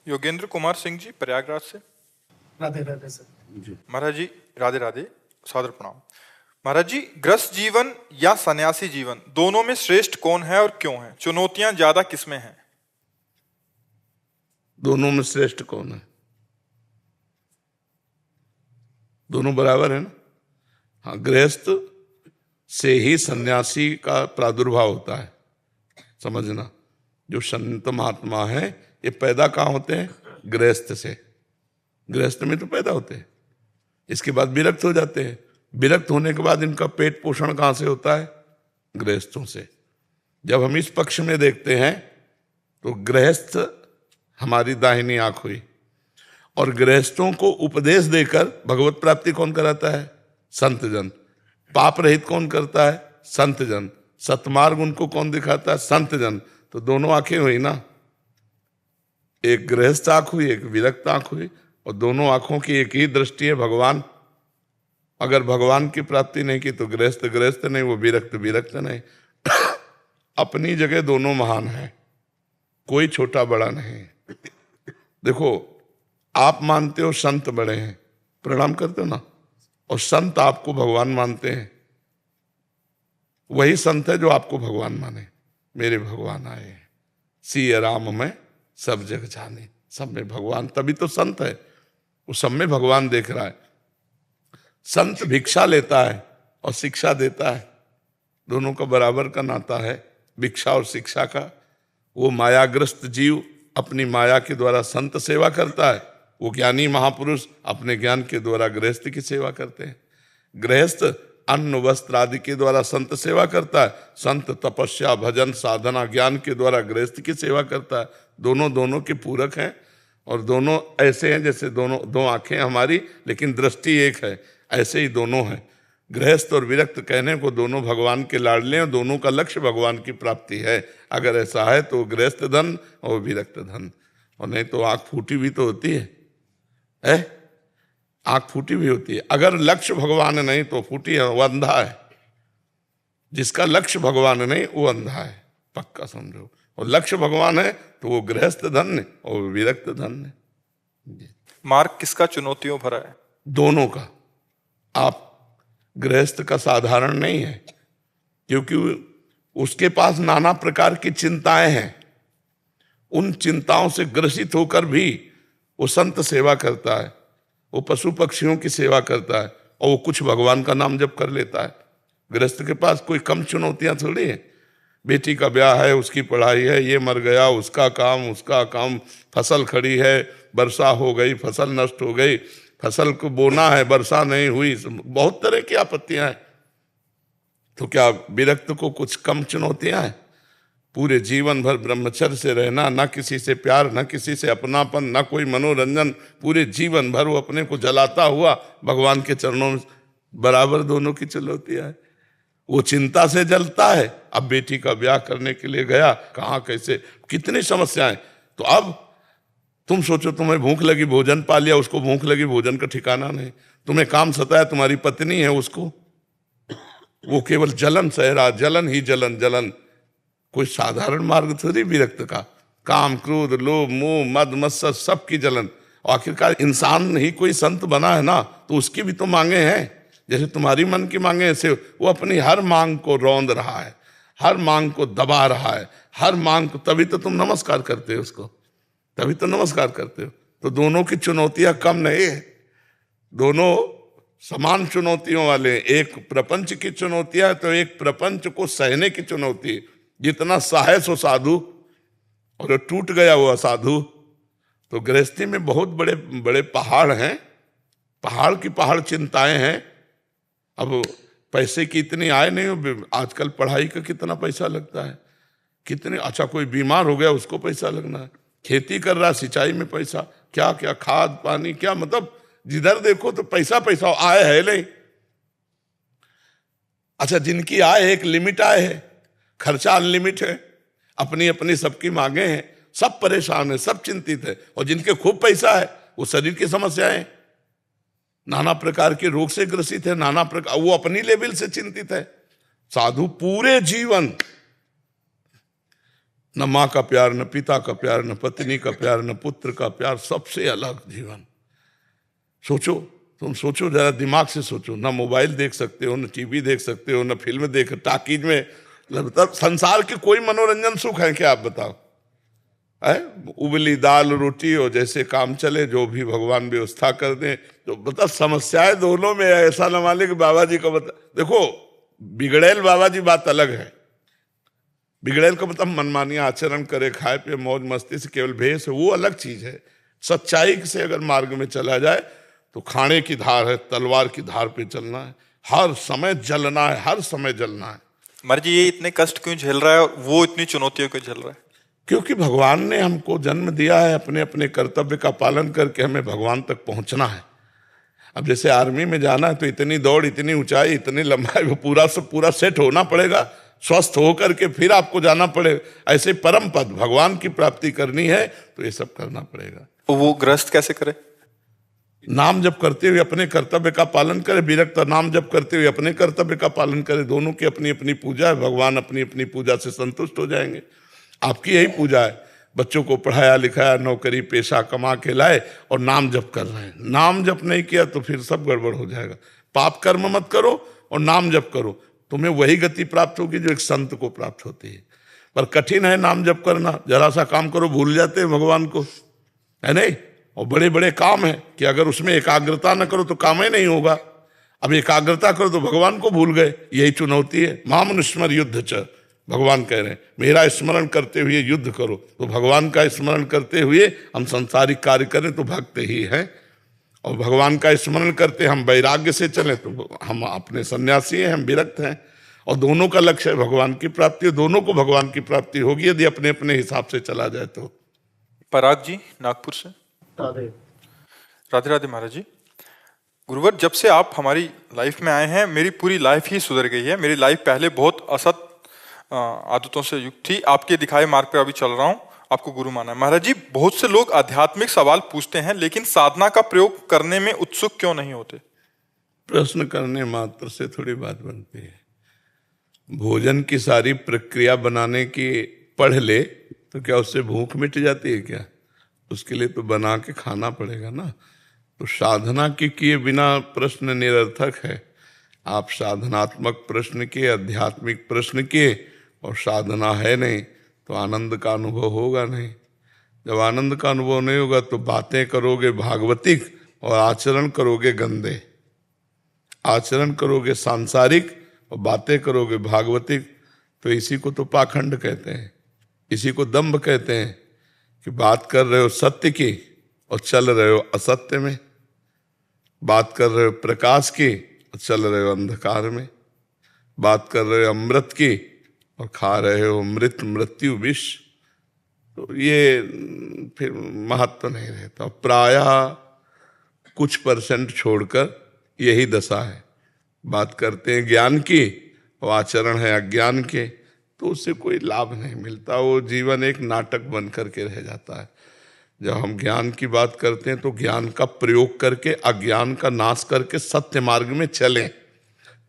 योगेंद्र कुमार सिंह जी, प्रयागराज से। राधे राधे सर। जी। महाराज जी राधे राधे, सादर प्रणाम। महाराज जी, गृहस्थ जीवन या सन्यासी जीवन, दोनों में श्रेष्ठ कौन है और क्यों है? चुनौतियां ज्यादा किसमें हैं? दोनों में श्रेष्ठ कौन है? दोनों बराबर है ना। हाँ, गृहस्थ से ही सन्यासी का प्रादुर्भाव होता है, समझना। जो संत महात्मा है ये पैदा कहाँ होते हैं? गृहस्थ से। गृहस्थ में तो पैदा होते हैं, इसके बाद विरक्त हो जाते हैं। विरक्त होने के बाद इनका पेट पोषण कहाँ से होता है? गृहस्थों से। जब हम इस पक्ष में देखते हैं तो गृहस्थ हमारी दाहिनी आंख हुई, और गृहस्थों को उपदेश देकर भगवत प्राप्ति कौन कराता है? संत जन। पाप रहित कौन करता है? संत जन। सतमार्ग उनको कौन दिखाता है? संत जन। तो दोनों आंखें हुई ना, एक गृहस्थ आंख हुई, एक विरक्त आंख हुई, और दोनों आंखों की एक ही दृष्टि है, भगवान। अगर भगवान की प्राप्ति नहीं की तो गृहस्थ गृहस्थ नहीं, वो विरक्त विरक्त नहीं। अपनी जगह दोनों महान है, कोई छोटा बड़ा नहीं। देखो, आप मानते हो संत बड़े हैं, प्रणाम करते हो ना, और संत आपको भगवान मानते हैं। वही संत है जो आपको भगवान माने। मेरे भगवान आए हैं, सिय राम में सब जग जाने। सब में भगवान, तभी तो संत है, वो सब में भगवान देख रहा है। संत भिक्षा लेता है और शिक्षा देता है, दोनों का बराबर का नाता है, भिक्षा और शिक्षा का। वो मायाग्रस्त जीव अपनी माया के द्वारा संत सेवा करता है, वो ज्ञानी महापुरुष अपने ज्ञान के द्वारा गृहस्थ की सेवा करते हैं। गृहस्थ अन्न वस्त्र आदि के द्वारा संत सेवा करता है, संत तपस्या भजन साधना ज्ञान के द्वारा गृहस्थ की सेवा करता है। दोनों दोनों के पूरक हैं, और दोनों ऐसे हैं जैसे दोनों दो आंखें हमारी, लेकिन दृष्टि एक है। ऐसे ही दोनों हैं, गृहस्थ और विरक्त कहने को दोनों भगवान के लाडले हैं, दोनों का लक्ष्य भगवान की प्राप्ति है। अगर ऐसा है तो गृहस्थ धन और विरक्त धन, और नहीं तो आंख फूटी भी तो होती है, आंख फूटी भी होती है। अगर लक्ष्य भगवान नहीं तो फूटी है, वो अंधा है। जिसका लक्ष्य भगवान नहीं वो अंधा है, पक्का समझो। और लक्ष्य भगवान है तो वो गृहस्थ धन्य और विरक्त धन्य। मार्ग किसका चुनौतियों भरा है? दोनों का। आप गृहस्थ का साधारण नहीं है, क्योंकि उसके पास नाना प्रकार की चिंताएं हैं। उन चिंताओं से ग्रसित होकर भी वो संत सेवा करता है, वो पशु पक्षियों की सेवा करता है, और वो कुछ भगवान का नाम जप कर लेता है। गृहस्थ के पास कोई कम चुनौतियां थोड़ी है। बेटी का ब्याह है, उसकी पढ़ाई है, ये मर गया, उसका काम, फसल खड़ी है, वर्षा हो गई, फसल नष्ट हो गई, फसल को बोना है, वर्षा नहीं हुई, बहुत तरह की आपत्तियां हैं। तो क्या विरक्त को कुछ कम चुनौतियां हैं? पूरे जीवन भर ब्रह्मचर्य से रहना, ना किसी से प्यार, ना किसी से अपनापन, ना कोई मनोरंजन, पूरे जीवन भर वो अपने को जलाता हुआ भगवान के चरणों में, बराबर दोनों की चुनौतियां है। वो चिंता से जलता है, अब बेटी का ब्याह करने के लिए गया, कहाँ कैसे, कितनी समस्याएं। तो अब तुम सोचो, तुम्हें भूख लगी, भोजन पा लिया, उसको भूख लगी, भोजन का ठिकाना नहीं। तुम्हें काम सताया, तुम्हारी पत्नी है, उसको वो केवल जलन सह रहा, जलन ही जलन जलन। कोई साधारण मार्ग थोड़ी विरक्त का। काम क्रोध लोभ मोह मद मत्सर सबकी जलन। आखिरकार इंसान ही कोई संत बना है ना, तो उसकी भी तो मांगे हैं। जैसे तुम्हारी मन की मांगे, ऐसे वो अपनी हर मांग को रौंद रहा है, हर मांग को दबा रहा है, हर मांग को। तभी तो तुम नमस्कार करते हो उसको, तभी तो नमस्कार करते हो। तो दोनों की चुनौतियां कम नहीं है, दोनों समान चुनौतियों वाले। एक प्रपंच की चुनौतियां तो एक प्रपंच को सहने की चुनौती। जितना साहस हो साधु, और टूट गया वो असाधु। तो गृहस्थी में बहुत बड़े बड़े पहाड़ हैं, पहाड़ की पहाड़ चिंताएं हैं। अब पैसे की इतनी आय नहीं हो, आजकल पढ़ाई का कितना पैसा लगता है, कितने। अच्छा, कोई बीमार हो गया उसको पैसा लगना है, खेती कर रहा सिंचाई में पैसा, क्या क्या खाद पानी, क्या मतलब जिधर देखो तो पैसा पैसा। आय है नहीं। अच्छा, जिनकी आय एक लिमिट आय है, खर्चा अनलिमिट है, अपनी अपनी सबकी मांगे हैं, सब परेशान है, सब चिंतित है। और जिनके खूब पैसा है वो शरीर की समस्याएं, नाना प्रकार के रोग से ग्रसित है, नाना प्रकार, वो अपनी लेवल से चिंतित है। साधु पूरे जीवन न माँ का प्यार, न पिता का प्यार, न पत्नी का प्यार, न पुत्र का प्यार, सबसे अलग जीवन। सोचो, तुम सोचो जरा, दिमाग से सोचो। ना मोबाइल देख सकते हो, न टीवी देख सकते हो, न फिल्म देख, टाकीज में, मतलब संसार के कोई मनोरंजन सुख है क्या, आप बताओ? है उबली दाल रोटी और जैसे काम चले, जो भी भगवान व्यवस्था कर दे। तो मतलब समस्याएं दोनों में है। ऐसा न माने कि बाबा जी को बता, देखो बिगड़ैल बाबा जी बात अलग है। बिगड़ैल का मतलब मनमानी आचरण करे, खाए पे मौज मस्ती से केवल भेष है, वो अलग चीज है। सच्चाई से अगर मार्ग में चला जाए तो खाने की धार है, तलवार की धार पे चलना है, हर समय जलना है, हर समय जलना है। महाराज जी, ये इतने कष्ट क्यों झेल रहा है और वो इतनी चुनौतियों क्यों झेल रहा है? क्योंकि भगवान ने हमको जन्म दिया है, अपने अपने कर्तव्य का पालन करके हमें भगवान तक पहुंचना है। अब जैसे आर्मी में जाना है तो इतनी दौड़, इतनी ऊंचाई, इतनी लंबाई, वो पूरा से पूरा सेट होना पड़ेगा, स्वस्थ होकर के फिर आपको जाना पड़ेगा। ऐसे परम पद भगवान की प्राप्ति करनी है तो ये सब करना पड़ेगा। तो वो गृहस्थ कैसे करे? नाम जप करते हुए अपने कर्तव्य का पालन करे, विरक्त नाम जप करते हुए अपने कर्तव्य का पालन करे। दोनों की अपनी अपनी पूजा है, भगवान अपनी अपनी पूजा से संतुष्ट हो जाएंगे। आपकी यही पूजा है, बच्चों को पढ़ाया लिखाया, नौकरी पेशा कमा के लाए और नाम जप कर रहे हैं। नाम जप नहीं किया तो फिर सब गड़बड़ हो जाएगा। पाप कर्म मत करो और नाम जप करो, तुम्हें वही गति प्राप्त होगी जो एक संत को प्राप्त होती है। पर कठिन है नाम जप करना, जरा सा काम करो भूल जाते हैं भगवान को, है नहीं? और बड़े बड़े काम है कि अगर उसमें एकाग्रता न करो तो काम ही नहीं होगा। अब एकाग्रता करो तो भगवान को भूल गए, यही चुनौती है। मामनुस्मर युद्ध च, भगवान कह रहे हैं मेरा स्मरण करते हुए युद्ध करो। तो भगवान का स्मरण करते हुए हम संसारिक कार्य करें तो भक्त ही हैं, और भगवान का स्मरण करते हम वैराग्य से चलें तो हम अपने सन्यासी हैं, हम विरक्त हैं। और दोनों का लक्ष्य है भगवान की प्राप्ति, दोनों को भगवान की प्राप्ति होगी यदि अपने अपने हिसाब से चला जाए तो। पराग जी नागपुर से। राधे राधे राधे महाराज जी। गुरुवर, जब से आप हमारी लाइफ में आए हैं मेरी पूरी लाइफ ही सुधर गई है। मेरी लाइफ पहले बहुत असत आदतों से युक्त थी, आपके दिखाए मार्ग पर अभी चल रहा हूँ, आपको गुरु माना है। महाराज जी, बहुत से लोग आध्यात्मिक सवाल पूछते हैं लेकिन साधना का प्रयोग करने में उत्सुक क्यों नहीं होते? प्रश्न करने मात्र से थोड़ी बात बनती है। भोजन की सारी प्रक्रिया बनाने की पढ़ ले तो क्या उससे भूख मिट जाती है क्या? उसके लिए तो बना के खाना पड़ेगा ना। तो साधना के किए बिना प्रश्न निरर्थक है। आप साधनात्मक प्रश्न किए, आध्यात्मिक प्रश्न किए और साधना है नहीं तो आनंद का अनुभव होगा नहीं। जब आनंद का अनुभव नहीं होगा तो बातें करोगे भागवतिक और आचरण करोगे गंदे। आचरण करोगे सांसारिक और बातें करोगे भागवतिक, तो इसी को तो पाखंड कहते हैं, इसी को दंभ कहते हैं कि बात कर रहे हो सत्य की और चल रहे हो असत्य में, बात कर रहे हो प्रकाश की और चल रहे हो अंधकार में, बात कर रहे हो अमृत की और खा रहे हो मृत मृत्यु विष। तो ये फिर महत्व नहीं रहता। प्रायः कुछ परसेंट छोड़कर यही दशा है। बात करते हैं ज्ञान की और आचरण है अज्ञान के, तो उससे कोई लाभ नहीं मिलता। वो जीवन एक नाटक बन करके रह जाता है। जब हम ज्ञान की बात करते हैं तो ज्ञान का प्रयोग करके अज्ञान का नाश करके सत्य मार्ग में चलें।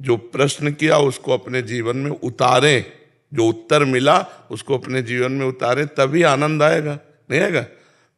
जो प्रश्न किया उसको अपने जीवन में उतारें, जो उत्तर मिला उसको अपने जीवन में उतारें, तभी आनंद आएगा। नहीं आएगा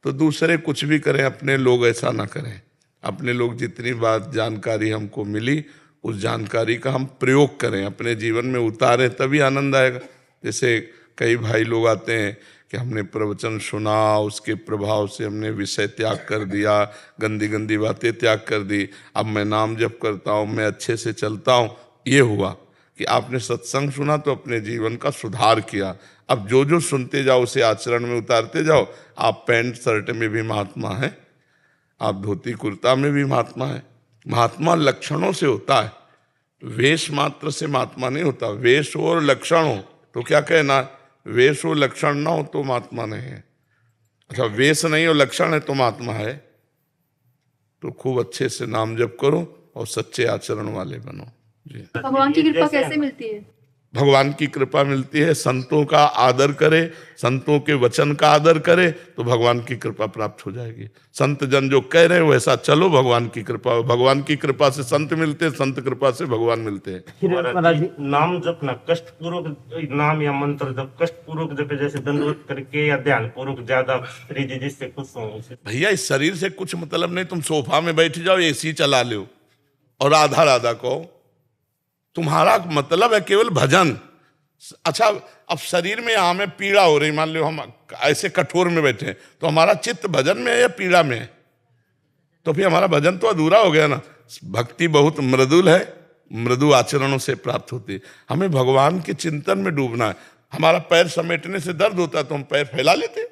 तो दूसरे कुछ भी करें, अपने लोग ऐसा ना करें। अपने लोग जितनी बात जानकारी हमको मिली उस जानकारी का हम प्रयोग करें, अपने जीवन में उतारें, तभी आनंद आएगा। जैसे कई भाई लोग आते हैं कि हमने प्रवचन सुना, उसके प्रभाव से हमने विषय त्याग कर दिया, गंदी गंदी बातें त्याग कर दी, अब मैं नाम जप करता हूँ, मैं अच्छे से चलता हूँ। ये हुआ कि आपने सत्संग सुना तो अपने जीवन का सुधार किया। अब जो जो सुनते जाओ उसे आचरण में उतारते जाओ। आप पैंट शर्ट में भी महात्मा हैं, आप धोती कुर्ता में भी महात्मा हैं। महात्मा लक्षणों से होता है, वेश मात्र से महात्मा नहीं होता। वेश और लक्षण हो तो क्या कहना है? वेश और लक्षण ना हो तो महात्मा नहीं है। अच्छा, वेश नहीं और लक्षण है तो महात्मा है। तो खूब अच्छे से नाम जप करो और सच्चे आचरण वाले बनो जी। भगवान की कृपा कैसे मिलती है? भगवान की कृपा मिलती है। संतों का आदर करे, संतों के वचन का आदर करे तो भगवान की कृपा प्राप्त हो जाएगी। संत जन जो कह रहे हैं वैसा चलो, भगवान की कृपा। भगवान की कृपा से संत मिलते हैं, संत कृपा से भगवान मिलते हैं। महाराज जी, नाम जपना कष्ट पूर्वक, नाम या मंत्र जब कष्ट पूर्वक जपे, जैसे दंडवत करके या ध्यान पूर्वक, ज्यादा रिधि जिससे खुश हो। भैया इस शरीर से कुछ मतलब नहीं। तुम सोफा में बैठ जाओ, एसी चला लो और राधा राधा कहो, तुम्हारा मतलब है केवल भजन। अच्छा, अब शरीर में हमें पीड़ा हो रही, मान लो हम ऐसे कठोर में बैठे हैं, तो हमारा चित्त भजन में है या पीड़ा में है? तो फिर हमारा भजन तो अधूरा हो गया ना। भक्ति बहुत मृदुल है, मृदु आचरणों से प्राप्त होती है। हमें भगवान के चिंतन में डूबना है। हमारा पैर समेटने से दर्द होता है तो हम पैर फैला लेते हैं।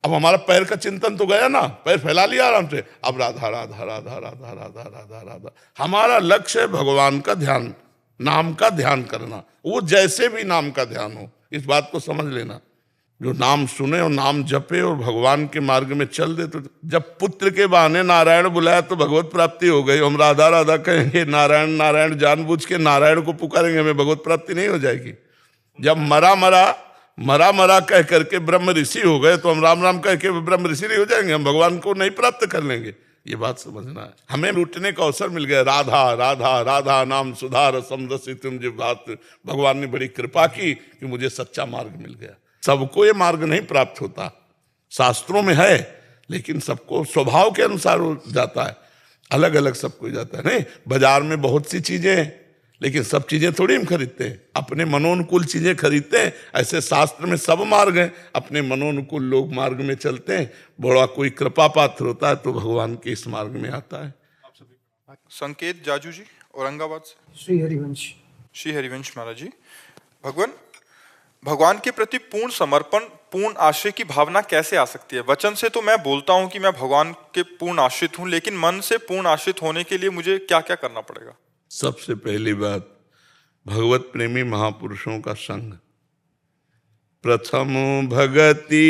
अब हमारा पैर का चिंतन तो गया ना, पैर फैला लिया आराम से। अब राधा राधा राधा राधा राधा राधा राधा, हमारा लक्ष्य है भगवान का ध्यान, नाम का ध्यान करना। वो जैसे भी नाम का ध्यान हो, इस बात को समझ लेना। जो नाम सुने और नाम जपे और भगवान के मार्ग में चल दे, तो जब पुत्र के बहाने नारायण बुलाया तो भगवत प्राप्ति हो गई। हम राधा राधा कहेंगे, नारायण नारायण जानबूझ के नारायण को पुकारेंगे, हमें भगवत प्राप्ति नहीं हो जाएगी। जब मरा मरा कह करके ब्रह्म ऋषि हो गए तो हम राम राम कह के ब्रह्म ऋषि नहीं हो जाएंगे, हम भगवान को नहीं प्राप्त कर लेंगे। ये बात समझना है। हमें लूटने का अवसर मिल गया। राधा राधा राधा नाम सुधा रसम रसितुम, जो बात भगवान ने बड़ी कृपा की कि मुझे सच्चा मार्ग मिल गया। सबको ये मार्ग नहीं प्राप्त होता, शास्त्रों में है, लेकिन सबको स्वभाव के अनुसार हो जाता है, अलग अलग सबको जाता है। नहीं, बाजार में बहुत सी चीजें हैं, लेकिन सब चीजें थोड़ी हम खरीदते हैं, अपने मनोनुकूल चीजें खरीदते हैं। ऐसे शास्त्र में सब मार्ग हैं, अपने मनोनुकूल लोग मार्ग में चलते हैं। बड़ा कोई कृपा पात्र होता है तो भगवान के इस मार्ग में आता है। संकेत जाजू जी औरंगाबाद से। श्री हरिवंश। श्री हरिवंश महाराज जी, भगवान के प्रति पूर्ण समर्पण, पूर्ण आश्रय की भावना कैसे आ सकती है? वचन से तो मैं बोलता हूं कि मैं भगवान के पूर्ण आश्रित हूं, लेकिन मन से पूर्ण आश्रित होने के लिए मुझे क्या क्या करना पड़ेगा? सबसे पहली बात, भगवत प्रेमी महापुरुषों का संग। प्रथम भगति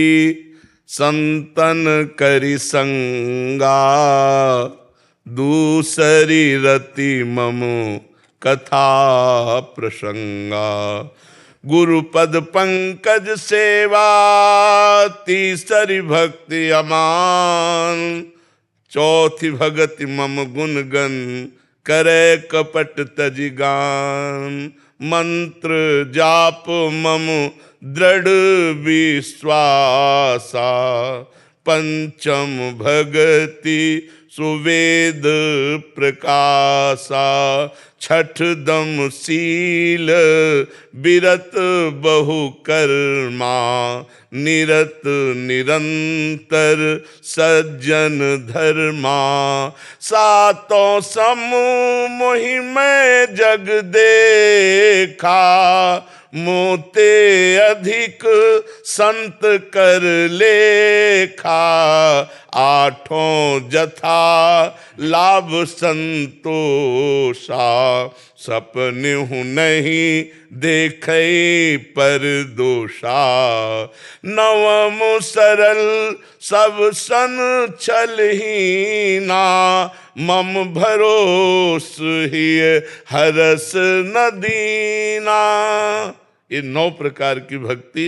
संतन करि संगा, दूसरी रति मम कथा प्रसंगा। गुरुपद पंकज सेवा, तीसरी भक्ति अमान। चौथी भगति मम गुण गन, करे कपट तजिगान। मंत्र जाप मम दृढ़ विश्वासा। पंचम भगति सुवेद प्रकाशा। छठ दम शील बिरत बहु कर्मा। निरत निरंतर सज्जन धर्मा। सातों समूह मोहि में जग देखा। मोते अधिक संत कर लेखा। आठों जथा लाभ संतोषा। सपने नहीं देखे पर दोषा। नवम सरल सब सन छलहीना। मम भरोस ही हरस नदीना। ये 9 प्रकार की भक्ति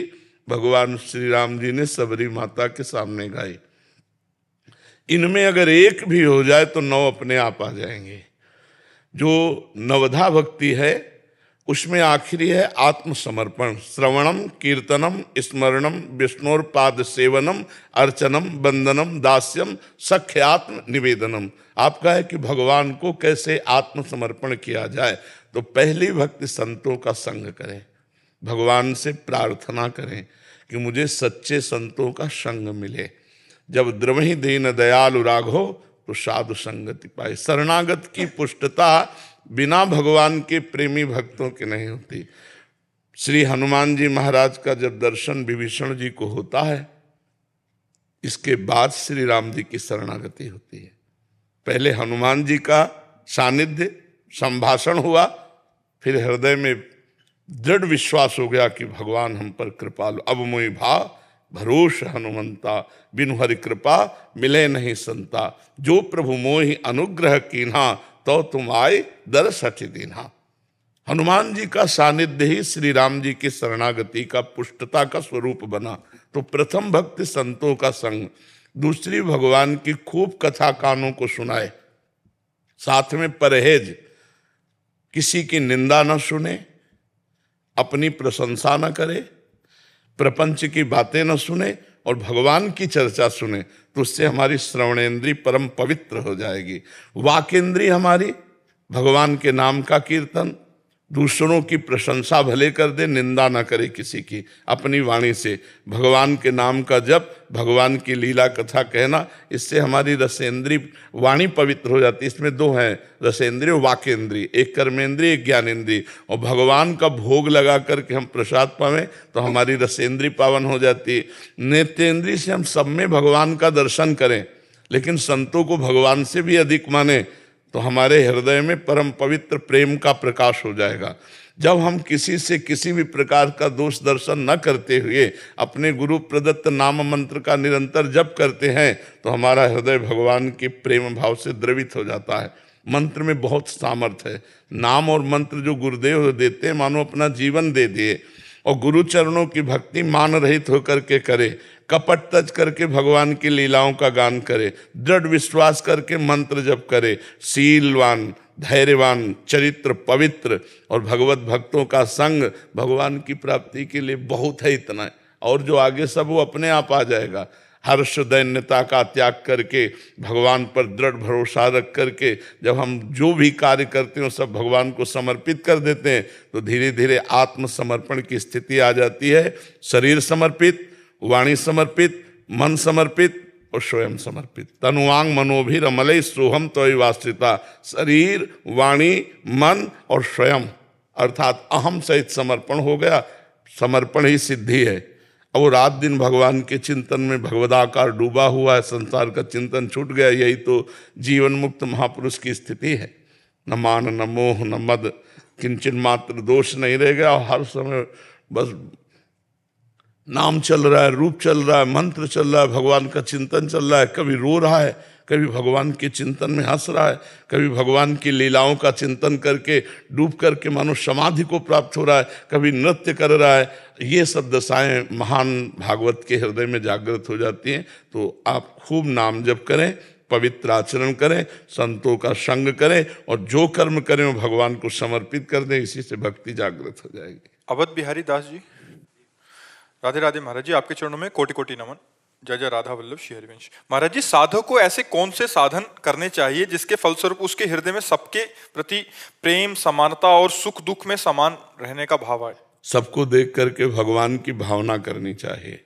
भगवान श्री राम जी ने सबरी माता के सामने गाई। इनमें अगर एक भी हो जाए तो 9 अपने आप आ जाएंगे। जो नवधा भक्ति है उसमें आखिरी है आत्मसमर्पण। श्रवणम कीर्तनम स्मरणम विष्णुर्पाद सेवनम अर्चनम वंदनम दास्यम सख्यात्म निवेदनम। आपका है कि भगवान को कैसे आत्मसमर्पण किया जाए, तो पहली भक्ति संतों का संग करें, भगवान से प्रार्थना करें कि मुझे सच्चे संतों का संग मिले। जब द्रवहि दीन दयालु राघो तो साधु संगति पाए। शरणागत की पुष्टता बिना भगवान के प्रेमी भक्तों के नहीं होती। श्री हनुमान जी महाराज का जब दर्शन विभीषण जी को होता है, इसके बाद श्री राम जी की शरणागति होती है। पहले हनुमान जी का सानिध्य संभाषण हुआ, फिर हृदय में दृढ़ विश्वास हो गया कि भगवान हम पर कृपालु। अब मोहि भाव भरोस हनुमंता। बिनु हरि कृपा मिले नहीं संता। जो प्रभु मोहि अनुग्रह कीन्हा, तो तुम आए दरस हठि दीन्हा। हनुमान जी का सानिध्य ही श्री राम जी की शरणागति का पुष्टता का स्वरूप बना। तो प्रथम भक्ति संतों का संग, दूसरी भगवान की खूब कथा कानों को सुनाए, साथ में परहेज, किसी की निंदा न सुने, अपनी प्रशंसा न करे, प्रपंच की बातें न सुने और भगवान की चर्चा सुने, तो उससे हमारी श्रवणेंद्री परम पवित्र हो जाएगी। वाकेंद्री हमारी भगवान के नाम का कीर्तन, दूसरों की प्रशंसा भले कर दे, निंदा ना करे किसी की, अपनी वाणी से भगवान के नाम का जप, भगवान की लीला कथा कहना, इससे हमारी रसेंद्री वाणी पवित्र हो जाती है। इसमें दो हैं, रसेंद्रिय और वाकेंद्री, एक कर्मेंद्रिय एक ज्ञानेंद्रिय। और भगवान का भोग लगा करके हम प्रसाद पावें तो हमारी रसेंद्री पावन हो जाती है। नेत्रेंद्रिय से हम सब में भगवान का दर्शन करें, लेकिन संतों को भगवान से भी अधिक माने तो हमारे हृदय में परम पवित्र प्रेम का प्रकाश हो जाएगा। जब हम किसी से किसी भी प्रकार का दोष दर्शन न करते हुए अपने गुरु प्रदत्त नाम मंत्र का निरंतर जप करते हैं तो हमारा हृदय भगवान के प्रेम भाव से द्रवित हो जाता है। मंत्र में बहुत सामर्थ्य है। नाम और मंत्र जो गुरुदेव देते हैं मानो अपना जीवन दे दिए। और गुरु चरणों की भक्ति मान रहित होकर के करे, कपट तज करके भगवान की लीलाओं का गान करे, दृढ़ विश्वास करके मंत्र जप करे, शीलवान, धैर्यवान, चरित्र पवित्र और भगवत भक्तों का संग भगवान की प्राप्ति के लिए बहुत है। इतना है, और जो आगे सब वो अपने आप आ जाएगा। हर्ष दैन्यता का त्याग करके भगवान पर दृढ़ भरोसा रख करके जब हम जो भी कार्य करते हैं सब भगवान को समर्पित कर देते हैं तो धीरे धीरे आत्मसमर्पण की स्थिति आ जाती है। शरीर समर्पित, वाणी समर्पित, मन समर्पित और स्वयं समर्पित। तनुवांग मनोभिर अमलय सोहम त्वयिवाश्रिता। शरीर, वाणी, मन और स्वयं अर्थात अहम सहित समर्पण हो गया। समर्पण ही सिद्धि है। अब वो रात दिन भगवान के चिंतन में भगवदाकार डूबा हुआ है, संसार का चिंतन छूट गया। यही तो जीवन मुक्त महापुरुष की स्थिति है। न मान, न मोह, न मद, किंचन मात्र दोष नहीं रह गया। और हर समय बस नाम चल रहा है, रूप चल रहा है, मंत्र चल रहा है, भगवान का चिंतन चल रहा है। कभी रो रहा है, कभी भगवान के चिंतन में हंस रहा है, कभी भगवान की लीलाओं का चिंतन करके डूब करके मानो समाधि को प्राप्त हो रहा है, कभी नृत्य कर रहा है। ये सब दशाएं महान भागवत के हृदय में जागृत हो जाती हैं। तो आप खूब नाम जप करें, पवित्र आचरण करें, संतों का संग करें और जो कर्म करें वो भगवान को समर्पित कर दें। इसी से भक्ति जागृत हो जाएगी। अवध बिहारी दास जी, राधे राधे महाराज जी, आपके चरणों में कोटि कोटि नमन। जय जय राधा वल्लभ श्री हरिवंश। महाराज जी, साधक को ऐसे कौन से साधन करने चाहिए जिसके फलस्वरूप उसके हृदय में सबके प्रति प्रेम, समानता और सुख दुख में समान रहने का भाव आए? सबको देख करके भगवान की भावना करनी चाहिए।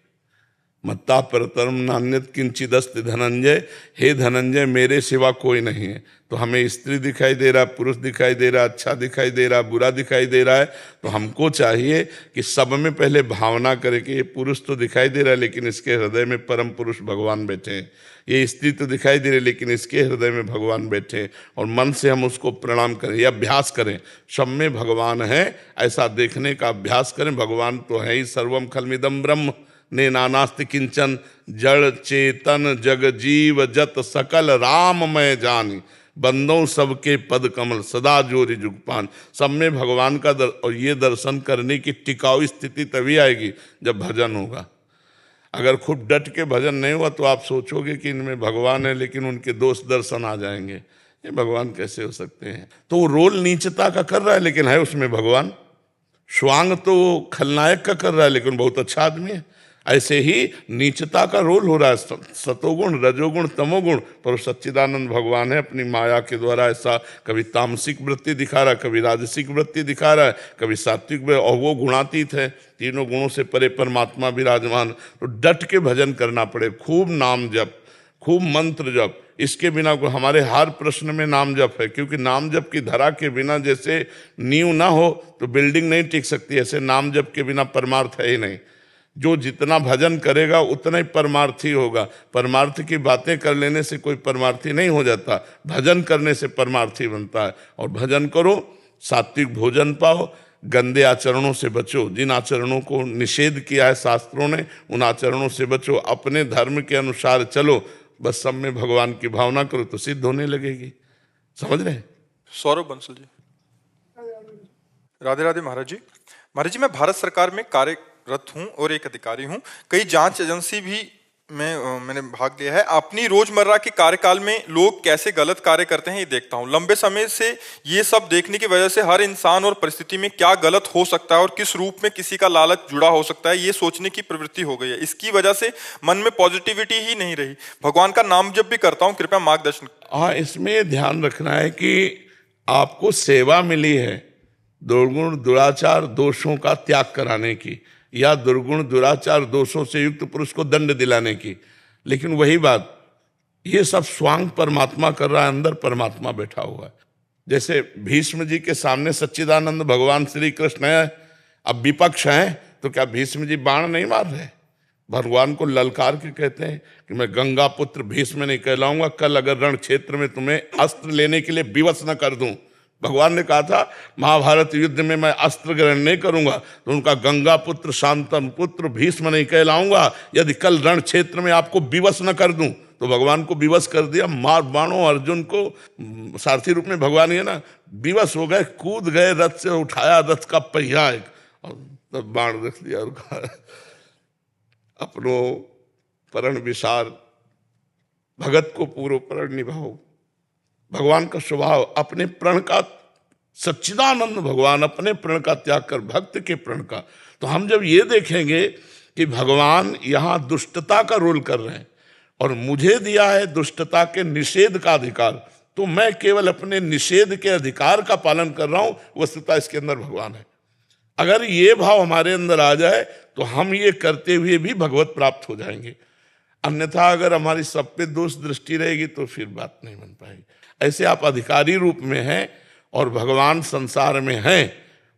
मत्ता परतरम नान्यत किंचिदस्ति धनंजय। हे धनंजय, मेरे सिवा कोई नहीं है। तो हमें स्त्री दिखाई दे रहा, पुरुष दिखाई दे रहा, अच्छा दिखाई दे रहा, बुरा दिखाई दे रहा है, तो हमको चाहिए कि सब में पहले भावना करें कि ये पुरुष तो दिखाई दे रहा है लेकिन इसके हृदय में परम पुरुष भगवान बैठे हैं। ये स्त्री तो दिखाई दे रही है लेकिन इसके हृदय में भगवान बैठे हैं। और मन से हम उसको प्रणाम करें या अभ्यास करें, सब में भगवान है ऐसा देखने का अभ्यास करें। भगवान तो है ही, सर्वम खलमिदम ब्रह्म ने नानास्ति किंचन। जड़ चेतन जग जीव जत सकल राम मैं जानी। बंदों सबके पद कमल सदा जोरी जुगपान। सब में भगवान का और ये दर्शन करने की टिकाऊ स्थिति तभी आएगी जब भजन होगा। अगर खूब डट के भजन नहीं हुआ तो आप सोचोगे कि इनमें भगवान है लेकिन उनके दोष दर्शन आ जाएंगे। ये भगवान कैसे हो सकते हैं? तो वो रोल नीचता का कर रहा है लेकिन है उसमें भगवान। स्वांग तो खलनायक का कर रहा है लेकिन बहुत अच्छा आदमी है। ऐसे ही नीचता का रोल हो रहा है, सतोगुण, रजोगुण, तमोगुण, पर सच्चिदानंद भगवान है अपनी माया के द्वारा ऐसा कभी तामसिक वृत्ति दिखा रहा है, कभी राजसिक वृत्ति दिखा रहा है, कभी सात्विक, और वो गुणातीत है। तीनों गुणों से परे परमात्मा विराजमान। तो डट के भजन करना पड़े, खूब नाम जप, खूब मंत्र जप। इसके बिना हमारे हर प्रश्न में नाम जप है, क्योंकि नाम जप की धरा के बिना जैसे नींव ना हो तो बिल्डिंग नहीं टिक सकती, ऐसे नाम जप के बिना परमार्थ है ही नहीं। जो जितना भजन करेगा उतना ही परमार्थी होगा। परमार्थ की बातें कर लेने से कोई परमार्थी नहीं हो जाता, भजन करने से परमार्थी बनता है। और भजन करो, सात्विक भोजन पाओ, गंदे आचरणों से बचो। जिन आचरणों को निषेध किया है शास्त्रों ने उन आचरणों से बचो। अपने धर्म के अनुसार चलो, बस सब में भगवान की भावना करो तो सिद्ध होने लगेगी। समझ रहे हैं? सौरभ बंसल जी। राधे राधे महाराज जी। महाराज जी, मैं भारत सरकार में कार्यरत हूं और एक अधिकारी हूं। कई जांच एजेंसी भी में मैंने भाग लिया है। अपनी रोजमर्रा के कार्यकाल में लोग कैसे गलत कार्य करते हैं ये देखता हूं। लंबे समय से ये सब देखने की वजह से हर इंसान और परिस्थिति में क्या गलत हो सकता है और किस रूप में किसी का लालच जुड़ा हो सकता है, ये सोचने की प्रवृत्ति हो गई है। इसकी वजह से मन में पॉजिटिविटी ही नहीं रही। भगवान का नाम जब भी करता हूं, कृपया मार्गदर्शन। हाँ, इसमें ध्यान रखना है कि आपको सेवा मिली है दुर्गुण दुराचार दोषों का त्याग कराने की, या दुर्गुण दुराचार दोषों से युक्त पुरुष को दंड दिलाने की। लेकिन वही बात, ये सब स्वांग परमात्मा कर रहा है, अंदर परमात्मा बैठा हुआ है। जैसे भीष्म जी के सामने सच्चिदानंद भगवान श्री कृष्ण है, अब विपक्ष है, तो क्या भीष्म जी बाण नहीं मार रहे? भगवान को ललकार के कहते हैं कि मैं गंगा पुत्र भीष्म नहीं कहलाऊंगा, कल अगर रण क्षेत्र में तुम्हें अस्त्र लेने के लिए विवश न कर दूं। भगवान ने कहा था महाभारत युद्ध में मैं अस्त्र ग्रहण नहीं करूंगा, तो उनका गंगा पुत्र शांतनु पुत्र भीष्म नहीं कहलाऊंगा यदि कल रण क्षेत्र में आपको विवश न कर दूं। तो भगवान को विवश कर दिया, मार बाणों अर्जुन को। सारथी रूप में भगवान ही है ना, विवश हो गए, कूद गए, रथ से उठाया रथ का पहिया एक, और तब बाण रख दिया और कहा अपनो परण विसार, भगत को पूर्व परण निभाओ। भगवान का स्वभाव अपने प्रण का, सच्चिदानंद भगवान अपने प्रण का त्याग कर भक्त के प्रण का। तो हम जब ये देखेंगे कि भगवान यहाँ दुष्टता का रोल कर रहे हैं और मुझे दिया है दुष्टता के निषेध का अधिकार, तो मैं केवल अपने निषेध के अधिकार का पालन कर रहा हूं, वस्तुतः इसके अंदर भगवान है। अगर ये भाव हमारे अंदर आ जाए तो हम ये करते हुए भी भगवत प्राप्त हो जाएंगे। अन्यथा अगर हमारी सब पे दोष दृष्टि रहेगी तो फिर बात नहीं बन पाएगी। ऐसे आप अधिकारी रूप में हैं और भगवान संसार में हैं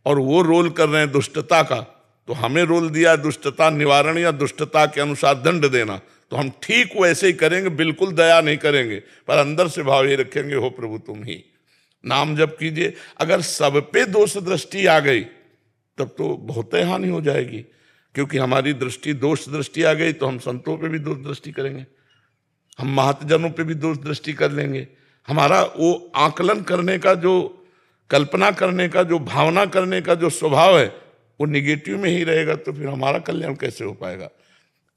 और वो रोल कर रहे हैं दुष्टता का, तो हमें रोल दिया दुष्टता निवारण या दुष्टता के अनुसार दंड देना, तो हम ठीक वैसे ही करेंगे, बिल्कुल दया नहीं करेंगे, पर अंदर से भाव ये रखेंगे हो प्रभु तुम ही। नाम जप कीजिए। अगर सब पे दोष दृष्टि आ गई तब तो बहुत हानि हो जाएगी, क्योंकि हमारी दृष्टि दोष दृष्टि आ गई तो हम संतों पे भी दोष दृष्टि करेंगे, हम महतजनों पे भी दोष दृष्टि कर लेंगे। हमारा वो आकलन करने का, जो कल्पना करने का, जो भावना करने का जो स्वभाव है वो निगेटिव में ही रहेगा, तो फिर हमारा कल्याण कैसे हो पाएगा।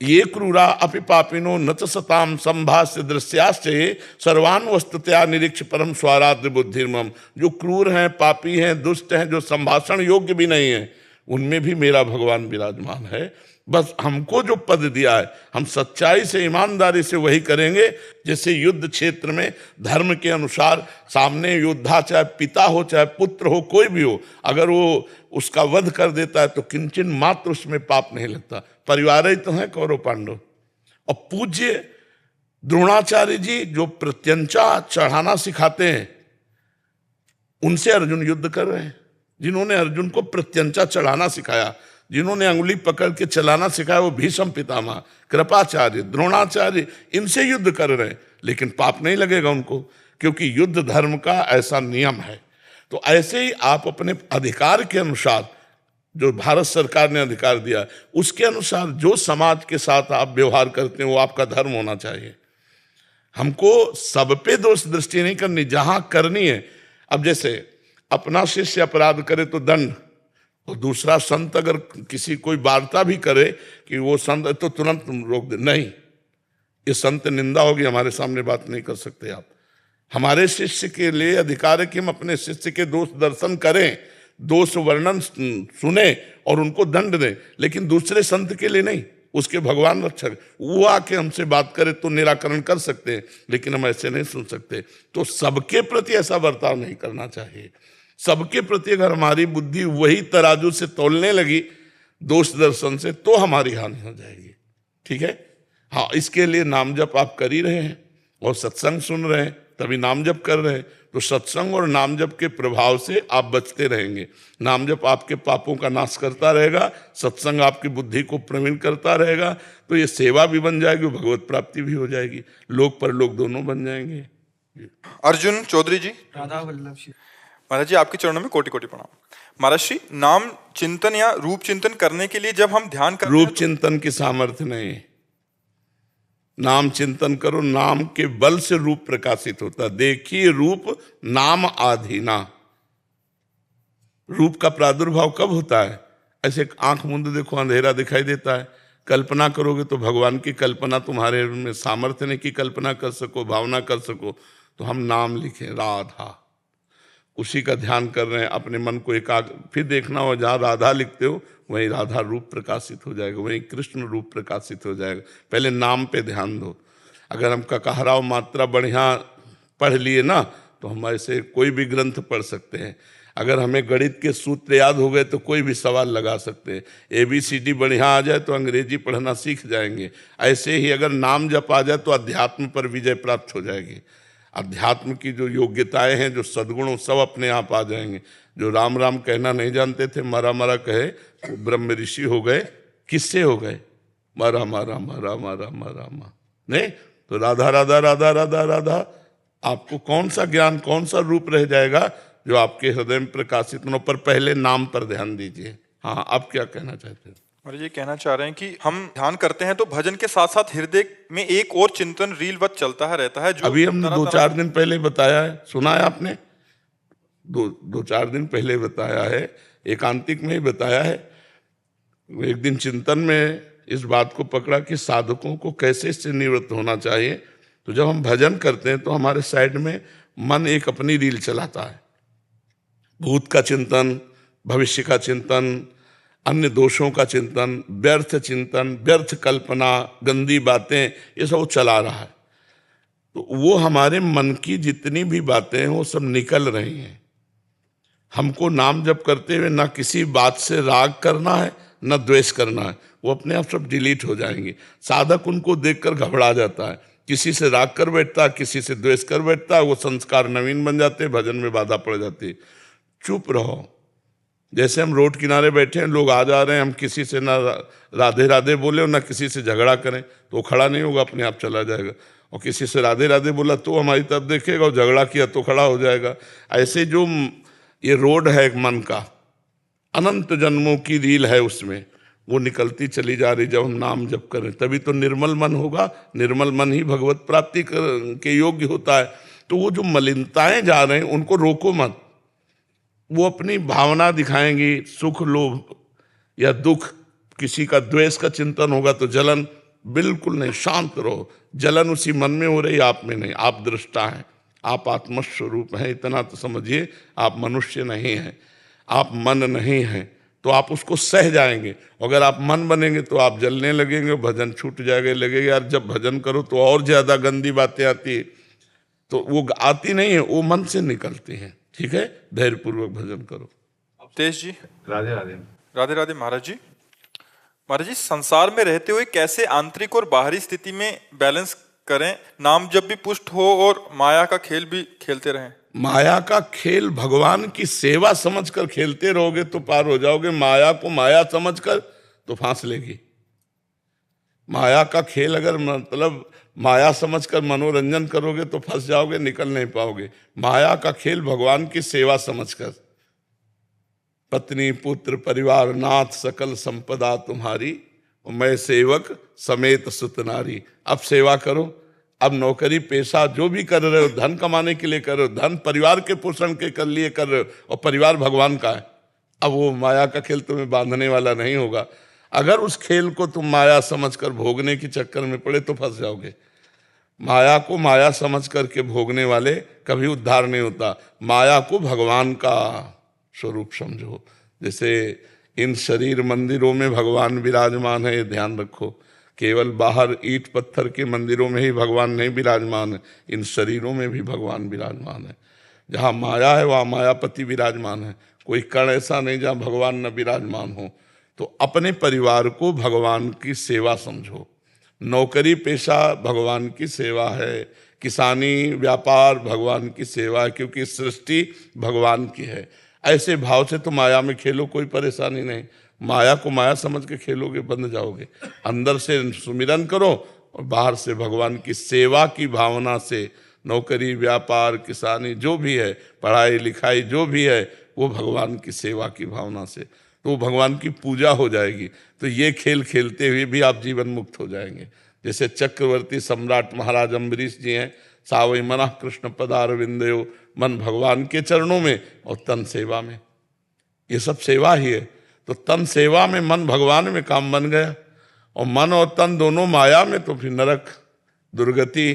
ये क्रूरा अपि पापिनो न च सताम संभाष्य दृश्याश्चये सर्वान वस्तुतया निरीक्ष परम स्वाराध्य बुद्धिर्मम। जो क्रूर हैं, पापी हैं, दुष्ट हैं, जो संभाषण योग्य भी नहीं है, उनमें भी मेरा भगवान विराजमान है। बस हमको जो पद दिया है हम सच्चाई से ईमानदारी से वही करेंगे। जैसे युद्ध क्षेत्र में धर्म के अनुसार सामने योद्धा चाहे पिता हो चाहे पुत्र हो कोई भी हो, अगर वो उसका वध कर देता है तो किंचन मात्र उसमें पाप नहीं लगता। परिवार ही तो है कौरव पांडव। और पूज्य द्रोणाचार्य जी जो प्रत्यंचा चढ़ाना सिखाते हैं, उनसे अर्जुन युद्ध कर रहे हैं। जिन्होंने अर्जुन को प्रत्यंचा चढ़ाना सिखाया, जिन्होंने अंगुली पकड़ के चलाना सिखाया, वो भीष्म पितामह, कृपाचार्य, द्रोणाचार्य, इनसे युद्ध कर रहे हैं। लेकिन पाप नहीं लगेगा उनको, क्योंकि युद्ध धर्म का ऐसा नियम है। तो ऐसे ही आप अपने अधिकार के अनुसार, जो भारत सरकार ने अधिकार दिया, उसके अनुसार जो समाज के साथ आप व्यवहार करते हैं वो आपका धर्म होना चाहिए। हमको सब पे दोष दृष्टि नहीं करनी, जहां करनी है। अब जैसे अपना शिष्य अपराध करे तो दंड, और दूसरा संत अगर किसी कोई वार्ता भी करे कि वो संत, तो तुरंत रोक दे, नहीं, ये संत निंदा होगी, हमारे सामने बात नहीं कर सकते आप। हमारे शिष्य के लिए अधिकार है कि हम अपने शिष्य के दोष दर्शन करें, दोष वर्णन सुने और उनको दंड दें, लेकिन दूसरे संत के लिए नहीं। उसके भगवान रक्षक वो आके हमसे बात करे तो निराकरण कर सकते हैं, लेकिन हम ऐसे नहीं सुन सकते। तो सबके प्रति ऐसा बर्ताव नहीं करना चाहिए। सबके प्रति अगर हमारी बुद्धि वही तराजू से तौलने लगी दोष दर्शन से, तो हमारी हानि हो जाएगी। ठीक है, हाँ, इसके लिए नाम जप आप कर ही रहे हैं और सत्संग सुन रहे हैं, तभी नाम जप कर रहे हैं। तो सत्संग और नाम जप के प्रभाव से आप बचते रहेंगे। नाम जप आपके पापों का नाश करता रहेगा, सत्संग आपकी बुद्धि को प्रवीण करता रहेगा। तो ये सेवा भी बन जाएगी, भगवत प्राप्ति भी हो जाएगी, लोक परलोक दोनों बन जाएंगे। अर्जुन चौधरी जी, राधा वल्लभ श्री। महाराज जी, आपके चरणों में कोटि कोटि प्रणाम। महाराज श्री, नाम चिंतन या रूप चिंतन करने के लिए जब हम ध्यान करते हैं, रूप चिंतन की सामर्थ्य नहीं। नाम चिंतन करो, नाम के बल से रूप प्रकाशित होता। देखिए रूप नाम आधीना, रूप का प्रादुर्भाव कब होता है? ऐसे आंख मूंद देखो, अंधेरा दिखाई देता है। कल्पना करोगे तो भगवान की कल्पना तुम्हारे में सामर्थ्य नहीं कि कल्पना कर सको, भावना कर सको। तो हम नाम लिखें राधा, उसी का ध्यान कर रहे हैं, अपने मन को एकाग्र। फिर देखना हो जहाँ राधा लिखते हो वहीं राधा रूप प्रकाशित हो जाएगा, वहीं कृष्ण रूप प्रकाशित हो जाएगा। पहले नाम पे ध्यान दो। अगर हम ककहराव मात्रा बढ़िया पढ़ लिए ना तो हम ऐसे कोई भी ग्रंथ पढ़ सकते हैं। अगर हमें गणित के सूत्र याद हो गए तो कोई भी सवाल लगा सकते हैं। ABCD बढ़िया आ जाए तो अंग्रेजी पढ़ना सीख जाएंगे। ऐसे ही अगर नाम जप आ जाए तो अध्यात्म पर विजय प्राप्त हो जाएगी। अध्यात्म की जो योग्यताएं हैं, जो सद्गुण, सब अपने आप आ जाएंगे। जो राम राम कहना नहीं जानते थे, मरा मरा कहे, वो ब्रह्म ऋषि हो गए। किससे हो गए? मरा मरा मरा मरा मरा मा नहीं तो राधा राधा राधा राधा राधा। आपको कौन सा ज्ञान, कौन सा रूप रह जाएगा जो आपके हृदय में प्रकाशित हो? पर पहले नाम पर ध्यान दीजिए। हाँ, आप क्या कहना चाहते हैं? और ये कहना चाह रहे हैं कि हम ध्यान करते हैं तो भजन के साथ साथ हृदय में एक और चिंतन रीलवत चलता है रहता है, जो अभी हमने तरह 2-4 दिन पहले बताया है, सुना है आपने? 2-4 दिन पहले बताया है, एकांतिक में ही बताया है। एक दिन चिंतन में इस बात को पकड़ा कि साधकों को कैसे इससे निवृत्त होना चाहिए। तो जब हम भजन करते हैं तो हमारे साइड में मन एक अपनी रील चलाता है। भूत का चिंतन, भविष्य का चिंतन, अन्य दोषों का चिंतन, व्यर्थ कल्पना, गंदी बातें, ये सब वो चला रहा है। तो वो हमारे मन की जितनी भी बातें हैं वो सब निकल रही हैं। हमको नाम जप करते हुए ना किसी बात से राग करना है, ना द्वेष करना है। वो अपने आप सब डिलीट हो जाएंगे। साधक उनको देखकर घबरा जाता है, किसी से राग कर बैठता है, किसी से द्वेष कर बैठता है। वो संस्कार नवीन बन जाते हैं, भजन में बाधा पड़ जाती है। चुप रहो। जैसे हम रोड किनारे बैठे हैं, लोग आ जा रहे हैं, हम किसी से ना राधे राधे बोले और ना किसी से झगड़ा करें तो वो खड़ा नहीं होगा, अपने आप चला जाएगा। और किसी से राधे राधे बोला तो हमारी तरफ देखेगा, और झगड़ा किया तो खड़ा हो जाएगा। ऐसे जो ये रोड है एक मन का, अनंत जन्मों की रील है, उसमें वो निकलती चली जा रही। जब हम नाम जप करें तभी तो निर्मल मन होगा। निर्मल मन ही भगवत प्राप्ति के योग्य होता है। तो वो जो मलिनताएं जा रहे हैं उनको रोको मत। वो अपनी भावना दिखाएंगी, सुख, लोभ या दुख, किसी का द्वेष का चिंतन होगा तो जलन, बिल्कुल नहीं, शांत रहो। जलन उसी मन में हो रही, आप में नहीं। आप दृष्टा हैं, आप आत्मस्वरूप हैं, इतना तो समझिए। आप मनुष्य नहीं हैं, आप मन नहीं हैं, तो आप उसको सह जाएंगे। अगर आप मन बनेंगे तो आप जलने लगेंगे, भजन छूट जाएगा। लगेगा यार जब भजन करो तो और ज्यादा गंदी बातें आती है, तो वो आती नहीं है, वो मन से निकलती हैं। ठीक है, धैर्यपूर्वक भजन करो। तेज जी। राधे राधे। राधे राधे महाराज जी। महाराज जी, संसार में रहते हुए कैसे आंतरिक और बाहरी स्थिति में बैलेंस करें? नाम जब भी पुष्ट हो और माया का खेल भी खेलते रहें। माया का खेल भगवान की सेवा समझकर खेलते रहोगे तो पार हो जाओगे। माया को माया समझकर तो फांस लेगी। माया का खेल अगर मतलब माया समझकर मनोरंजन करोगे तो फंस जाओगे, निकल नहीं पाओगे। माया का खेल भगवान की सेवा समझकर, पत्नी पुत्र परिवार नाथ सकल संपदा तुम्हारी, मैं सेवक समेत सुत नारी। अब सेवा करो। अब नौकरी पेशा जो भी कर रहे हो, धन कमाने के लिए कर रहे हो, धन परिवार के पोषण के लिए कर रहे हो, और परिवार भगवान का है। अब वो माया का खेल तुम्हें बांधने वाला नहीं होगा। अगर उस खेल को तुम माया समझकर भोगने के चक्कर में पड़े तो फंस जाओगे। माया को माया समझ करके भोगने वाले कभी उद्धार नहीं होता। माया को भगवान का स्वरूप समझो। जैसे इन शरीर मंदिरों में भगवान विराजमान है, ये ध्यान रखो। केवल बाहर ईंट पत्थर के मंदिरों में ही भगवान नहीं विराजमान है, इन शरीरों में भी भगवान विराजमान है। जहाँ माया है वहाँ मायापति विराजमान है। कोई कण ऐसा नहीं जहाँ भगवान न विराजमान हो। तो अपने परिवार को भगवान की सेवा समझो। नौकरी पेशा भगवान की सेवा है, किसानी व्यापार भगवान की सेवा है, क्योंकि सृष्टि भगवान की है। ऐसे भाव से तो माया में खेलो, कोई परेशानी नहीं। माया को माया समझ के खेलोगे बंध जाओगे। अंदर से सुमिरन करो और बाहर से भगवान की सेवा की भावना से, नौकरी व्यापार किसानी जो भी है, पढ़ाई लिखाई जो भी है, वो भगवान की सेवा की भावना से, तो भगवान की पूजा हो जाएगी। तो ये खेल खेलते हुए भी आप जीवन मुक्त हो जाएंगे। जैसे चक्रवर्ती सम्राट महाराज अम्बरीश जी हैं, सावई मना कृष्ण पदार विंदयो, मन भगवान के चरणों में और तन सेवा में। ये सब सेवा ही है। तो तन सेवा में, मन भगवान में काम बन गया, और मन और तन दोनों माया में, तो फिर नरक, दुर्गति,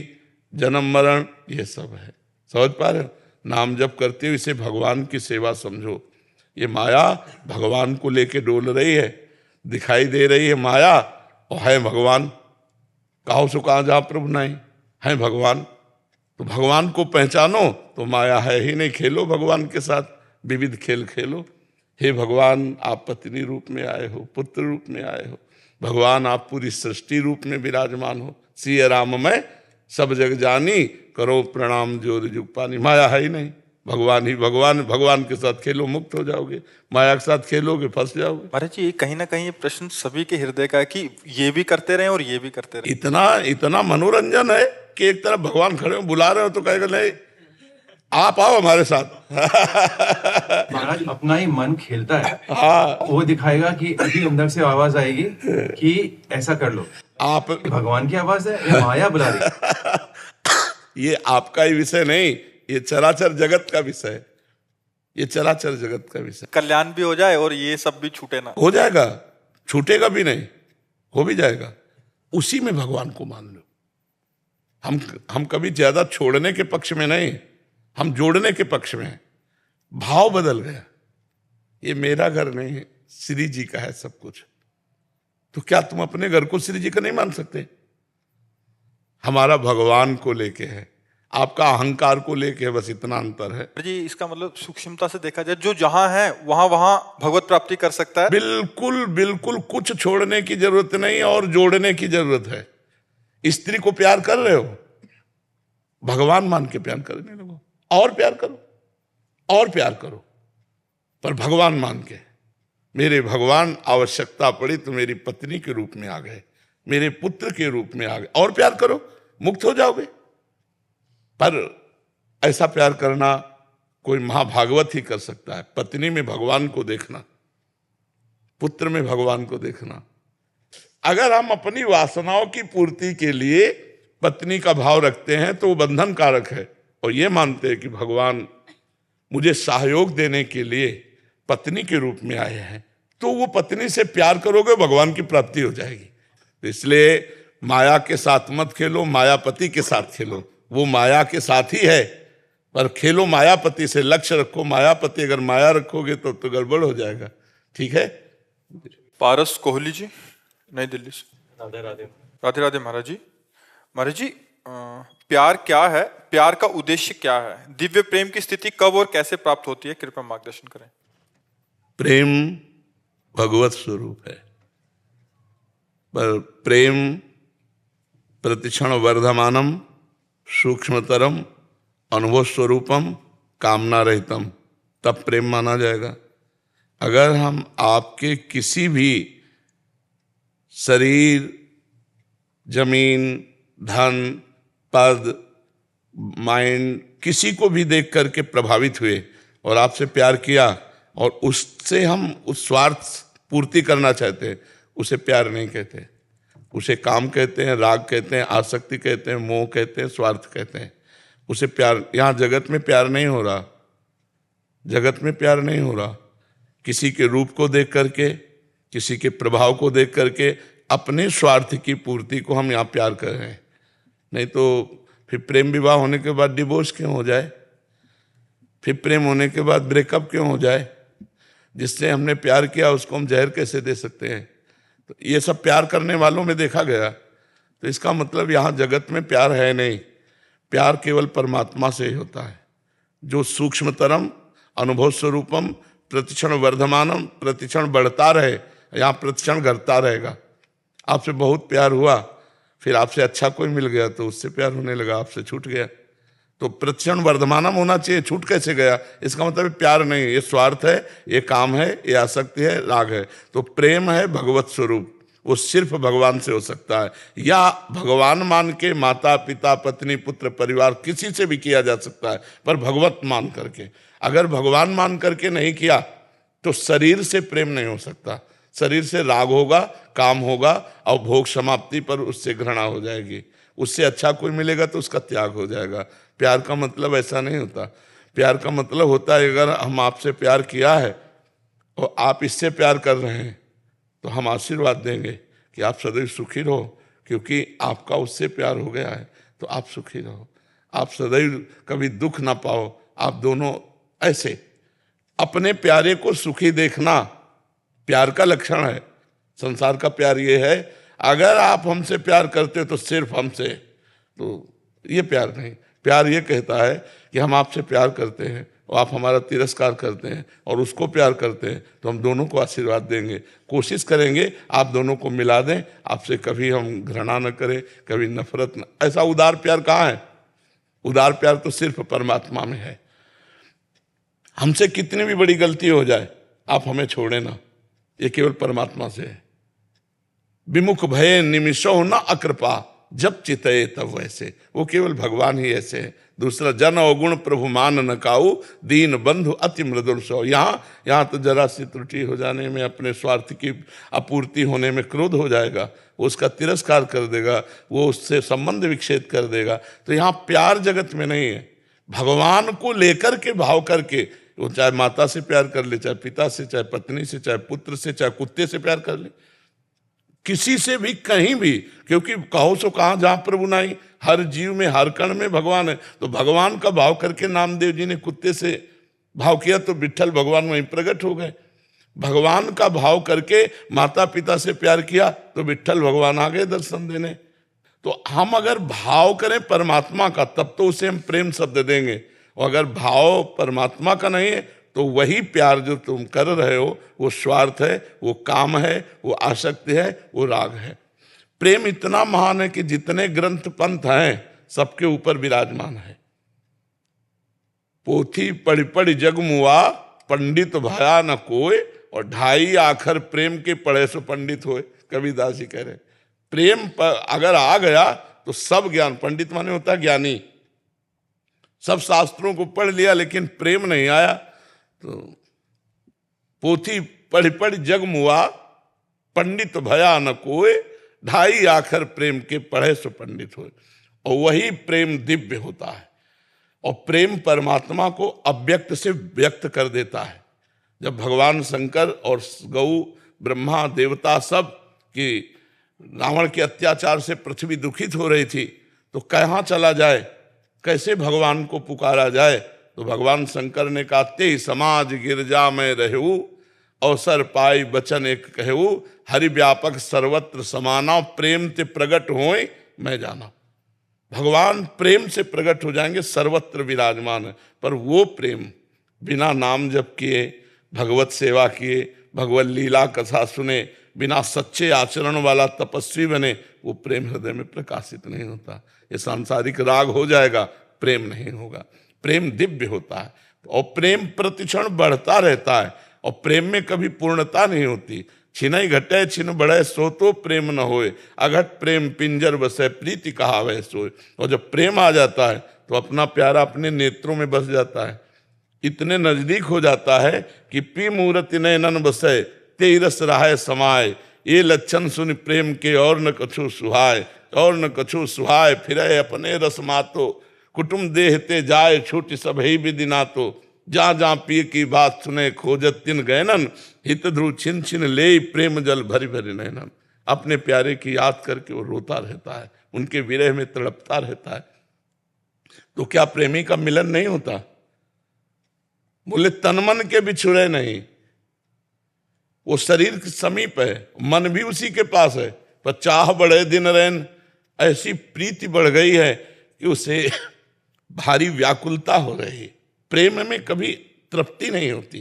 जन्म मरण, ये सब है। समझ पा रहे हो? नाम जप करते हो इसे भगवान की सेवा समझो। ये माया भगवान को लेके डोल रही है, दिखाई दे रही है माया, और है भगवान। कहो सो कहाँ जहाँ प्रभु नहीं है भगवान। तो भगवान को पहचानो तो माया है ही नहीं। खेलो भगवान के साथ, विविध खेल खेलो। हे भगवान, आप पत्नी रूप में आए हो, पुत्र रूप में आए हो। भगवान, आप पूरी सृष्टि रूप में विराजमान हो। सिय राम में सब जग जानी, करो प्रणाम जोर जुग पानी। माया है ही नहीं, भगवान ही भगवान। भगवान के साथ खेलो, मुक्त हो जाओगे। माया के साथ खेलोगे, फंस जाओगे। महाराज जी, कहीं ना कहीं ये प्रश्न सभी के हृदय का है कि ये भी करते रहे और ये भी करते रहे। इतना मनोरंजन है कि एक तरफ भगवान खड़े हो, बुला रहे हो, तो कहेगा नहीं आप आओ हमारे साथ। महाराज अपना ही मन खेलता है। हाँ, वो दिखाएगा कि अभी अंदर से आवाज आएगी कि ऐसा कर लो। आप, भगवान की आवाज है या माया बुला रही? ये आपका ही विषय नहीं, ये चराचर जगत का विषय है। ये चराचर जगत का विषय। कल्याण भी हो जाए और ये सब भी छूटे ना। हो जाएगा, छूटेगा भी नहीं, हो भी जाएगा। उसी में भगवान को मान लो। हम कभी ज्यादा छोड़ने के पक्ष में नहीं, हम जोड़ने के पक्ष में हैं। भाव बदल गया। ये मेरा घर नहीं है, श्री जी का है सब कुछ। तो क्या तुम अपने घर को श्री जी का नहीं मान सकते? हमारा भगवान को लेके है, आपका अहंकार को लेके है, बस इतना अंतर है जी। इसका मतलब सूक्ष्मता से देखा जाए, जो जहां है वहां वहां भगवत प्राप्ति कर सकता है। बिल्कुल बिल्कुल, कुछ छोड़ने की जरूरत नहीं और जोड़ने की जरूरत है। स्त्री को प्यार कर रहे हो, भगवान मान के प्यार करने लगो, और प्यार करो, और प्यार करो, पर भगवान मान के। मेरे भगवान आवश्यकता पड़ी तो मेरी पत्नी के रूप में आ गए, मेरे पुत्र के रूप में आ गए, और प्यार करो, मुक्त हो जाओगे। पर ऐसा प्यार करना कोई महाभागवत ही कर सकता है। पत्नी में भगवान को देखना, पुत्र में भगवान को देखना। अगर हम अपनी वासनाओं की पूर्ति के लिए पत्नी का भाव रखते हैं तो वो बंधन कारक है, और ये मानते हैं कि भगवान मुझे सहयोग देने के लिए पत्नी के रूप में आए हैं, तो वो पत्नी से प्यार करोगे, भगवान की प्राप्ति हो जाएगी। तो इसलिए माया के साथ मत खेलो, मायापति के साथ खेलो। वो माया के साथ ही है, पर खेलो मायापति से। लक्ष्य रखो मायापति, अगर माया रखोगे तो गड़बड़ हो जाएगा। ठीक है। पारस कोहली जी, नई दिल्ली से। राधे राधे। राधे राधे महाराज जी। महाराज जी, प्यार क्या है? प्यार का उद्देश्य क्या है? दिव्य प्रेम की स्थिति कब और कैसे प्राप्त होती है? कृपया मार्गदर्शन करें। प्रेम भगवत स्वरूप है, पर प्रेम प्रतिक्षण वर्धमानम, सूक्ष्मतरम, अनुभव स्वरूपम, कामना रहितम, तब प्रेम माना जाएगा। अगर हम आपके किसी भी शरीर, जमीन, धन, पद, माइंड, किसी को भी देख करके प्रभावित हुए और आपसे प्यार किया और उससे हम उस स्वार्थ पूर्ति करना चाहते हैं, उसे प्यार नहीं कहते, उसे काम कहते हैं, राग कहते हैं, आसक्ति कहते हैं, मोह कहते हैं, स्वार्थ कहते हैं। उसे प्यार, यहाँ जगत में प्यार नहीं हो रहा, जगत में प्यार नहीं हो रहा। किसी के रूप को देख करके, किसी के प्रभाव को देख करके अपने स्वार्थ की पूर्ति को हम यहाँ प्यार कर रहे हैं। नहीं तो फिर प्रेम विवाह होने के बाद डिवोर्स क्यों हो जाए, फिर प्रेम होने के बाद ब्रेकअप क्यों हो जाए? जिससे हमने प्यार किया उसको हम जहर कैसे दे सकते हैं? तो ये सब प्यार करने वालों में देखा गया। तो इसका मतलब यहाँ जगत में प्यार है नहीं, प्यार केवल परमात्मा से ही होता है, जो सूक्ष्मतरम, अनुभव स्वरूपम, प्रतिक्षण वर्धमानम, प्रतिक्षण बढ़ता रहे। यहाँ प्रतिक्षण घटता रहेगा। आपसे बहुत प्यार हुआ, फिर आपसे अच्छा कोई मिल गया तो उससे प्यार होने लगा, आपसे छूट गया। तो प्रतिक्षण वर्धमानम होना चाहिए, छूट कैसे गया? इसका मतलब प्यार नहीं, ये स्वार्थ है, ये काम है, ये आसक्ति है, राग है। तो प्रेम है भगवत स्वरूप, वो सिर्फ भगवान से हो सकता है, या भगवान मान के माता पिता पत्नी पुत्र परिवार किसी से भी किया जा सकता है, पर भगवत मान करके। अगर भगवान मान करके नहीं किया तो शरीर से प्रेम नहीं हो सकता, शरीर से राग होगा, काम होगा, और भोग समाप्ति पर उससे घृणा हो जाएगी। उससे अच्छा कोई मिलेगा तो उसका त्याग हो जाएगा। प्यार का मतलब ऐसा नहीं होता। प्यार का मतलब होता है, अगर हम आपसे प्यार किया है और आप इससे प्यार कर रहे हैं तो हम आशीर्वाद देंगे कि आप सदैव सुखी रहो, क्योंकि आपका उससे प्यार हो गया है तो आप सुखी रहो, आप सदैव कभी दुख ना पाओ। आप दोनों ऐसे अपने प्यारे को सुखी देखना प्यार का लक्षण है। संसार का प्यार ये है, अगर आप हमसे प्यार करते हो तो सिर्फ हमसे, तो ये प्यार नहीं। प्यार ये कहता है कि हम आपसे प्यार करते हैं और आप हमारा तिरस्कार करते हैं और उसको प्यार करते हैं, तो हम दोनों को आशीर्वाद देंगे, कोशिश करेंगे आप दोनों को मिला दें, आपसे कभी हम घृणा न करें, कभी नफरत न। ऐसा उदार प्यार कहाँ है? उदार प्यार तो सिर्फ परमात्मा में है। हमसे कितनी भी बड़ी गलती हो जाए आप हमें छोड़े ना, ये केवल परमात्मा से है। विमुख भय निमिषो न अकृपा, जब चितये तब वैसे, वो केवल भगवान ही ऐसे है। दूसरा, जन अवगुण प्रभु मान न काऊ, दीन बंधु अति मृदुल सो। यहाँ तो जरा सी त्रुटि हो जाने में, अपने स्वार्थ की आपूर्ति होने में क्रोध हो जाएगा, वो उसका तिरस्कार कर देगा, वो उससे संबंध विच्छेद कर देगा। तो यहाँ प्यार जगत में नहीं है, भगवान को लेकर के भाव करके, वो चाहे माता से प्यार कर ले, चाहे पिता से, चाहे पत्नी से, चाहे पुत्र से, चाहे कुत्ते से प्यार कर ले, किसी से भी कहीं भी, क्योंकि कहो सो कहाँ जहां प्रभु नहीं, हर जीव में हर कण में भगवान है। तो भगवान का भाव करके नामदेव जी ने कुत्ते से भाव किया तो विट्ठल भगवान वहीं प्रकट हो गए। भगवान का भाव करके माता पिता से प्यार किया तो विट्ठल भगवान आ गए दर्शन देने। तो हम अगर भाव करें परमात्मा का तब तो उसे हम प्रेम शब्द देंगे, और अगर भाव परमात्मा का नहीं है तो वही प्यार जो तुम कर रहे हो वो स्वार्थ है, वो काम है, वो आसक्ति है, वो राग है। प्रेम इतना महान है कि जितने ग्रंथ पंथ हैं सबके ऊपर विराजमान है। पोथी पढ़ी पढ़ी जग मुआ, पंडित भया न कोय, और ढाई आखर प्रेम के पढ़े सो पंडित होए। कबीरदास जी कह रहे प्रेम अगर आ गया तो सब ज्ञान, पंडित माने होता है ज्ञानी, सब शास्त्रों को पढ़ लिया लेकिन प्रेम नहीं आया तो पोथी पढ़ी पढ़ी जग मुआ, पंडित भया न कोय, ढाई आखर प्रेम के पढ़े सो पंडित होए। और वही प्रेम दिव्य होता है, और प्रेम परमात्मा को अव्यक्त से व्यक्त कर देता है। जब भगवान शंकर और गौ ब्रह्मा देवता सब की रावण के अत्याचार से पृथ्वी दुखित हो रही थी, तो कहाँ चला जाए, कैसे भगवान को पुकारा जाए, तो भगवान शंकर ने कहा, ते समाज गिरजा में रहू, अवसर पाई बचन एक कहू, हरि व्यापक सर्वत्र समाना, प्रेम ते प्रगट होए मैं जाना। भगवान प्रेम से प्रकट हो जाएंगे, सर्वत्र विराजमान है। पर वो प्रेम बिना नाम जप किए, भगवत सेवा किए, भगवत लीला कथा सुने, बिना सच्चे आचरण वाला तपस्वी बने, वो प्रेम हृदय में प्रकाशित नहीं होता। ये सांसारिक राग हो जाएगा, प्रेम नहीं होगा। प्रेम दिव्य होता है और प्रेम प्रतिक्षण बढ़ता रहता है, और प्रेम में कभी पूर्णता नहीं होती। छिनई घटे छिन बढ़े सो तो प्रेम न होए, अघट प्रेम पिंजर बसे प्रीति कहावे सोए। और जब प्रेम आ जाता है तो अपना प्यारा अपने नेत्रों में बस जाता है, इतने नजदीक हो जाता है कि पी मूर्ति नयनन बसे ते रस रहाय समाय, ये लक्षण सुन प्रेम के और न कछु सुहाय, और न कछु सुहाय फिरे अपने रस मातो, कुटुम देहते जाए छूट सब ही विधि नातो, जा जा पिए की बात सुने खोजत तिन गैनन, हित ध्रुव छिन छिन ले प्रेम जल भरी भरी नैनन। अपने प्यारे की याद करके वो रोता रहता है, उनके विरह में तड़पता रहता है। तो क्या प्रेमी का मिलन नहीं होता? बोले तन मन के बिछुड़े नहीं, वो शरीर के समीप है, मन भी उसी के पास है, पर चाह बढ़े दिन रैन, ऐसी प्रीति बढ़ गई है कि उसे भारी व्याकुलता हो रही है। प्रेम में कभी तृप्ति नहीं होती,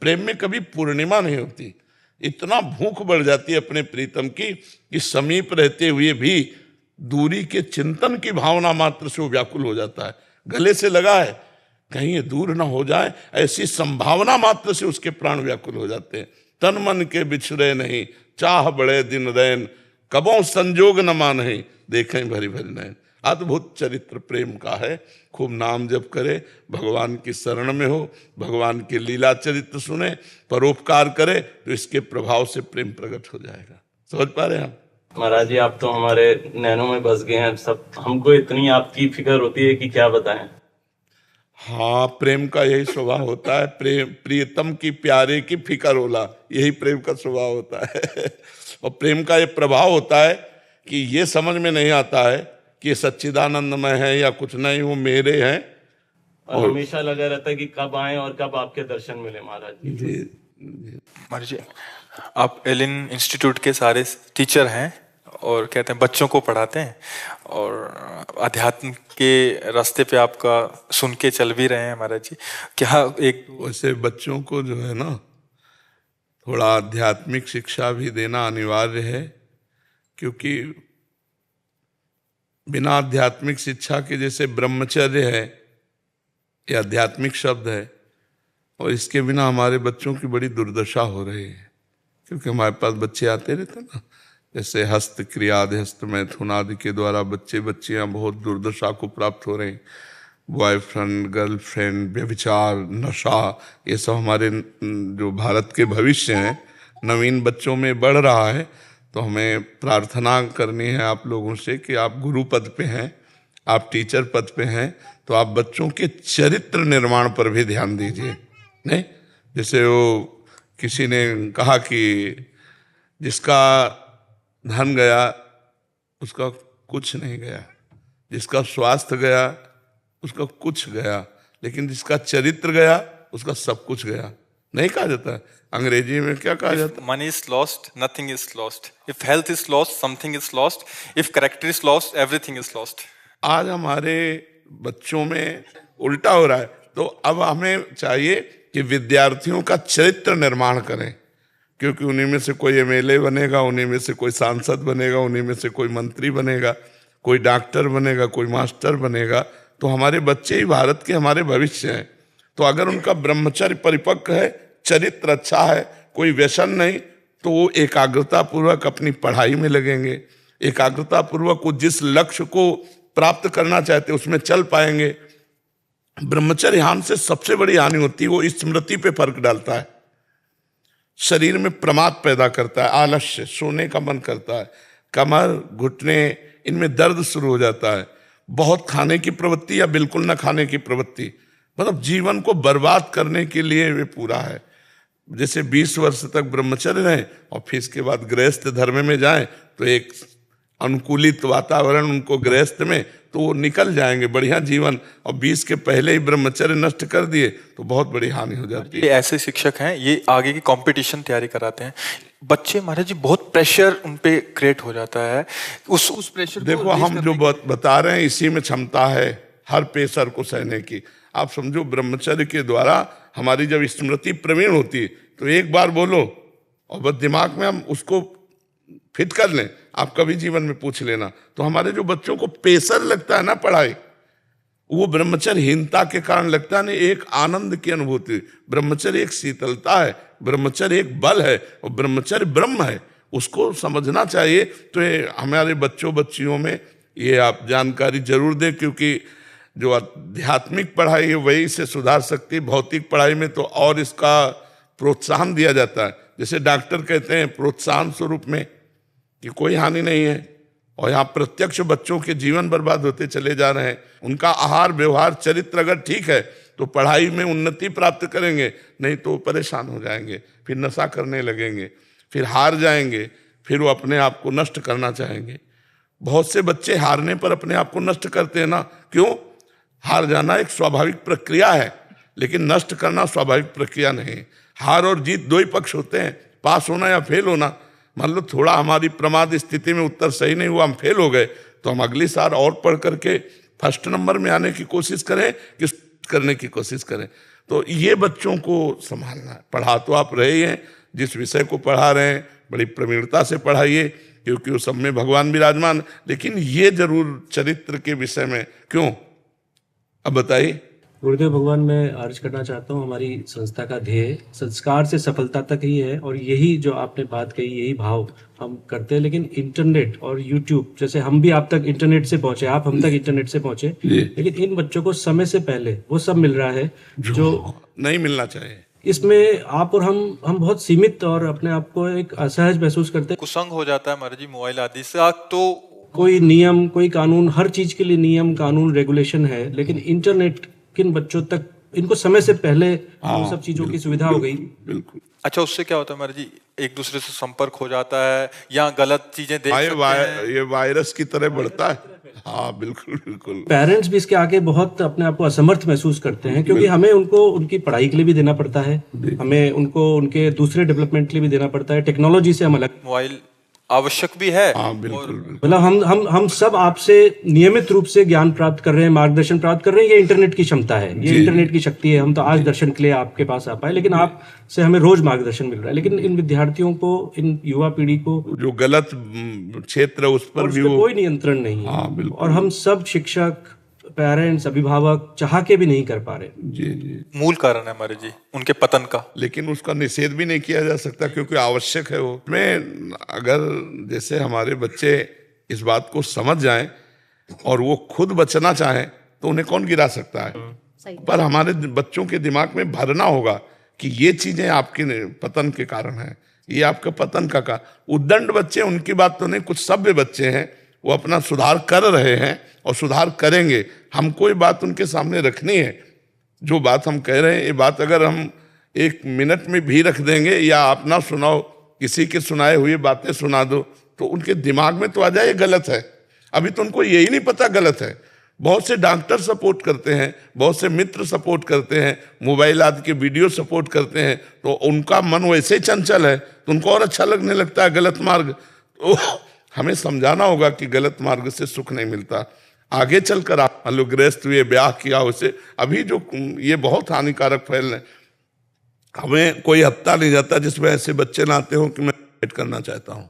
प्रेम में कभी पूर्णिमा नहीं होती। इतना भूख बढ़ जाती है अपने प्रीतम की कि समीप रहते हुए भी दूरी के चिंतन की भावना मात्र से वो व्याकुल हो जाता है। गले से लगा है, कहीं ये दूर ना हो जाए, ऐसी संभावना मात्र से उसके प्राण व्याकुल हो जाते हैं। तन मन के बिछड़े नहीं, चाह बड़े दिन रैन, कबों संजोग न मानहि, देखें भरी भरी नैन। अद्भुत चरित्र प्रेम का है। खूब नाम जप करे, भगवान की शरण में हो, भगवान की लीला चरित्र सुने, परोपकार करे, तो इसके प्रभाव से प्रेम प्रकट हो जाएगा। समझ पा रहे हैं हम? महाराज जी, आप तो हमारे नैनों में बस गए हैं सब। हमको इतनी आपकी फिक्र होती है कि क्या बताएं। हाँ, प्रेम का यही स्वभाव होता है। प्रियतम की प्यारे की फिकर होला, यही प्रेम का स्वभाव होता है। और प्रेम का ये प्रभाव होता है कि ये समझ में नहीं आता है कि ये सच्चिदानंदमय है या कुछ नहीं, वो मेरे हैं। और हमेशा लगा रहता है कि कब आए और कब आपके दर्शन मिले महाराज जी। महाराज जी, आप एलिन इंस्टीट्यूट के सारे टीचर हैं और कहते हैं बच्चों को पढ़ाते हैं और अध्यात्म के रास्ते पे आपका सुन के चल भी रहे हैं महाराज जी। क्या एक वैसे बच्चों को जो है ना, थोड़ा आध्यात्मिक शिक्षा भी देना अनिवार्य है, क्योंकि बिना आध्यात्मिक शिक्षा के, जैसे ब्रह्मचर्य है, ये आध्यात्मिक शब्द है, और इसके बिना हमारे बच्चों की बड़ी दुर्दशा हो रही है। क्योंकि हमारे पास बच्चे आते रहते ना, जैसे हस्त क्रियादि हस्त मैथुन आदि के द्वारा बच्चे बच्चियां बहुत दुर्दशा को प्राप्त हो रहे हैं। बॉयफ्रेंड, गर्लफ्रेंड, व्यभिचार, नशा, ये सब हमारे जो भारत के भविष्य हैं नवीन बच्चों में बढ़ रहा है। तो हमें प्रार्थना करनी है आप लोगों से कि आप गुरु पद पे हैं, आप टीचर पद पे हैं, तो आप बच्चों के चरित्र निर्माण पर भी ध्यान दीजिए। नहीं, जैसे वो किसी ने कहा कि जिसका धन गया उसका कुछ नहीं गया, जिसका स्वास्थ्य गया उसका कुछ गया, लेकिन जिसका चरित्र गया उसका सब कुछ गया। नहीं कहा जाता है? अंग्रेजी में क्या कहा जाता है? Money is lost nothing is lost, if health is lost something is lost, if character is lost everything is lost. आज हमारे बच्चों में उल्टा हो रहा है। तो अब हमें चाहिए कि विद्यार्थियों का चरित्र निर्माण करें, क्योंकि उन्हीं में से कोई एमएलए बनेगा, उन्हीं में से कोई सांसद बनेगा, उन्हीं में से कोई मंत्री बनेगा, कोई डॉक्टर बनेगा, कोई मास्टर बनेगा। तो हमारे बच्चे ही भारत के हमारे भविष्य हैं। तो अगर उनका ब्रह्मचर्य परिपक्व है, चरित्र अच्छा है, कोई व्यसन नहीं, तो वो एकाग्रता पूर्वक अपनी पढ़ाई में लगेंगे, एकाग्रता पूर्वक वो जिस लक्ष्य को प्राप्त करना चाहते उसमें चल पाएंगे। ब्रह्मचर्य हानि से सबसे बड़ी हानि होती है, वो स्मृति पे फर्क डालता है, शरीर में प्रमाद पैदा करता है, आलस्य, सोने का मन करता है, कमर, घुटने, इनमें दर्द शुरू हो जाता है, बहुत खाने की प्रवृत्ति या बिल्कुल न खाने की प्रवृत्ति, मतलब जीवन को बर्बाद करने के लिए वे पूरा है। जैसे 20 वर्ष तक ब्रह्मचर्य रहें और फिर इसके बाद गृहस्थ धर्म में जाएं, तो एक अनुकूलित वातावरण उनको गृहस्थ में, तो वो निकल जाएंगे बढ़िया जीवन। और 20 के पहले ही ब्रह्मचर्य नष्ट कर दिए तो बहुत बड़ी हानि हो जाती है। ये ऐसे शिक्षक हैं, ये आगे की कंपटीशन तैयारी कराते हैं। बच्चे महाराज जी बहुत प्रेशर उन पे क्रिएट हो जाता है, उस प्रेशर देखो, हम जो बता रहे हैं इसी में क्षमता है हर प्रेशर को सहने की। आप समझो, ब्रह्मचर्य के द्वारा हमारी जब स्मृति प्रवीण होती है तो एक बार बोलो और बस दिमाग में हम उसको फिट कर लें। आप कभी जीवन में पूछ लेना, तो हमारे जो बच्चों को प्रेशर लगता है ना पढ़ाई, वो ब्रह्मचर्यहीनता के कारण लगता है। नहीं, एक आनंद की अनुभूति, ब्रह्मचर्य एक शीतलता है, ब्रह्मचर्य एक बल है, और ब्रह्मचर्य ब्रह्म है, उसको समझना चाहिए। तो हमारे बच्चों बच्चियों में ये आप जानकारी जरूर दें, क्योंकि जो आध्यात्मिक पढ़ाई है वही इसे सुधार सकती है। भौतिक पढ़ाई में तो और इसका प्रोत्साहन दिया जाता है, जैसे डॉक्टर कहते हैं प्रोत्साहन स्वरूप में कि कोई हानि नहीं है, और यहाँ प्रत्यक्ष बच्चों के जीवन बर्बाद होते चले जा रहे हैं। उनका आहार व्यवहार चरित्र अगर ठीक है तो पढ़ाई में उन्नति प्राप्त करेंगे, नहीं तो परेशान हो जाएंगे, फिर नशा करने लगेंगे, फिर हार जाएंगे, फिर वो अपने आप को नष्ट करना चाहेंगे। बहुत से बच्चे हारने पर अपने आप को नष्ट करते हैं ना। क्यों? हार जाना एक स्वाभाविक प्रक्रिया है, लेकिन नष्ट करना स्वाभाविक प्रक्रिया नहीं। हार और जीत दो ही पक्ष होते हैं, पास होना या फेल होना। मान लो थोड़ा हमारी प्रमाद स्थिति में उत्तर सही नहीं हुआ, हम फेल हो गए, तो हम अगली साल और पढ़ करके फर्स्ट नंबर में आने की कोशिश करें कि करने की कोशिश करें। तो ये बच्चों को संभालना है। पढ़ा तो आप रहे ही हैं, जिस विषय को पढ़ा रहे हैं बड़ी प्रवीणता से पढ़ाइए, क्योंकि वो सब में भगवान विराजमान। लेकिन ये जरूर चरित्र के विषय में क्यों, अब बताइए। गुरुदेव भगवान, मैं अर्ज करना चाहता हूँ, हमारी संस्था का ध्येय संस्कार से सफलता तक ही है, और यही जो आपने बात कही, यही भाव हम करते हैं। लेकिन इंटरनेट और यूट्यूब, जैसे हम भी आप तक इंटरनेट से पहुंचे, आप हम तक इंटरनेट से पहुंचे, लेकिन इन बच्चों को समय से पहले वो सब मिल रहा है जो नहीं मिलना चाहिए। इसमें आप और हम बहुत सीमित और अपने आप को एक असहज महसूस करते हैं। कुसंग हो जाता है महाराज जी मोबाइल आदि से। तो कोई नियम, कोई कानून, हर चीज के लिए नियम कानून रेगुलेशन है, लेकिन इंटरनेट किन बच्चों तक इनको समय से पहले उन सब चीजों की सुविधा हो गई। बिल्कुल। अच्छा, उससे क्या होता है महाराज जी, एक दूसरे से संपर्क हो जाता है या गलत चीजें देख हाँ, सकते हैं। ये वायरस की तरह बढ़ता है। हाँ बिल्कुल बिल्कुल। पेरेंट्स भी इसके आगे बहुत अपने आप को असमर्थ महसूस करते हैं, क्योंकि हमें उनको उनकी पढ़ाई के लिए भी देना पड़ता है, हमें उनको उनके दूसरे डेवलपमेंट के लिए भी देना पड़ता है, टेक्नोलॉजी से हम अलग। मोबाइल आवश्यक भी है। हाँ बिल्कुल बिल्कुल। मतलब हम सब आपसे नियमित रूप से ज्ञान प्राप्त कर रहे हैं, मार्गदर्शन प्राप्त कर रहे हैं। ये इंटरनेट की क्षमता है, ये इंटरनेट की शक्ति है। हम तो आज दर्शन के लिए आपके पास आ पाए, लेकिन आपसे हमें रोज मार्गदर्शन मिल रहा है। लेकिन इन विद्यार्थियों को, इन युवा पीढ़ी को जो गलत क्षेत्र है उस पर भी वो कोई नियंत्रण नहीं है। हाँ, बिल्कुल। और हम सब शिक्षक, पेरेंट्स, अभिभावक चाह के भी नहीं कर पा रहे। जी जी। मूल कारण है हमारे जी उनके पतन का। लेकिन उसका निषेध भी नहीं किया जा सकता क्योंकि आवश्यक है वो। मैं अगर जैसे हमारे बच्चे इस बात को समझ जाएं और वो खुद बचना चाहें तो उन्हें कौन गिरा सकता है। पर हमारे बच्चों के दिमाग में भरना होगा कि ये चीजें आपके पतन के कारण है, ये आपका पतन का उद्दंड बच्चे उनकी बात तो नहीं, कुछ सभ्य बच्चे हैं, वो अपना सुधार कर रहे हैं और सुधार करेंगे। हमको ये बात उनके सामने रखनी है, जो बात हम कह रहे हैं ये बात अगर हम 1 मिनट में भी रख देंगे या आप ना सुनाओ, किसी के सुनाए हुए बातें सुना दो तो उनके दिमाग में तो आ जाए ये गलत है। अभी तो उनको यही नहीं पता गलत है। बहुत से डॉक्टर सपोर्ट करते हैं, बहुत से मित्र सपोर्ट करते हैं, मोबाइल आदि के वीडियो सपोर्ट करते हैं, तो उनका मन वैसे ही चंचल है तो उनको और अच्छा लगने लगता है गलत मार्ग। तो हमें समझाना होगा कि गलत मार्ग से सुख नहीं मिलता। आगे चलकर आप मान लो गृहस्थ हुए, ब्याह किया, उसे अभी जो ये बहुत हानिकारक फैल रहे, हमें कोई हफ्ता नहीं जाता जिसमें ऐसे बच्चे ना आते हो कि मैं भेंट करना चाहता हूँ,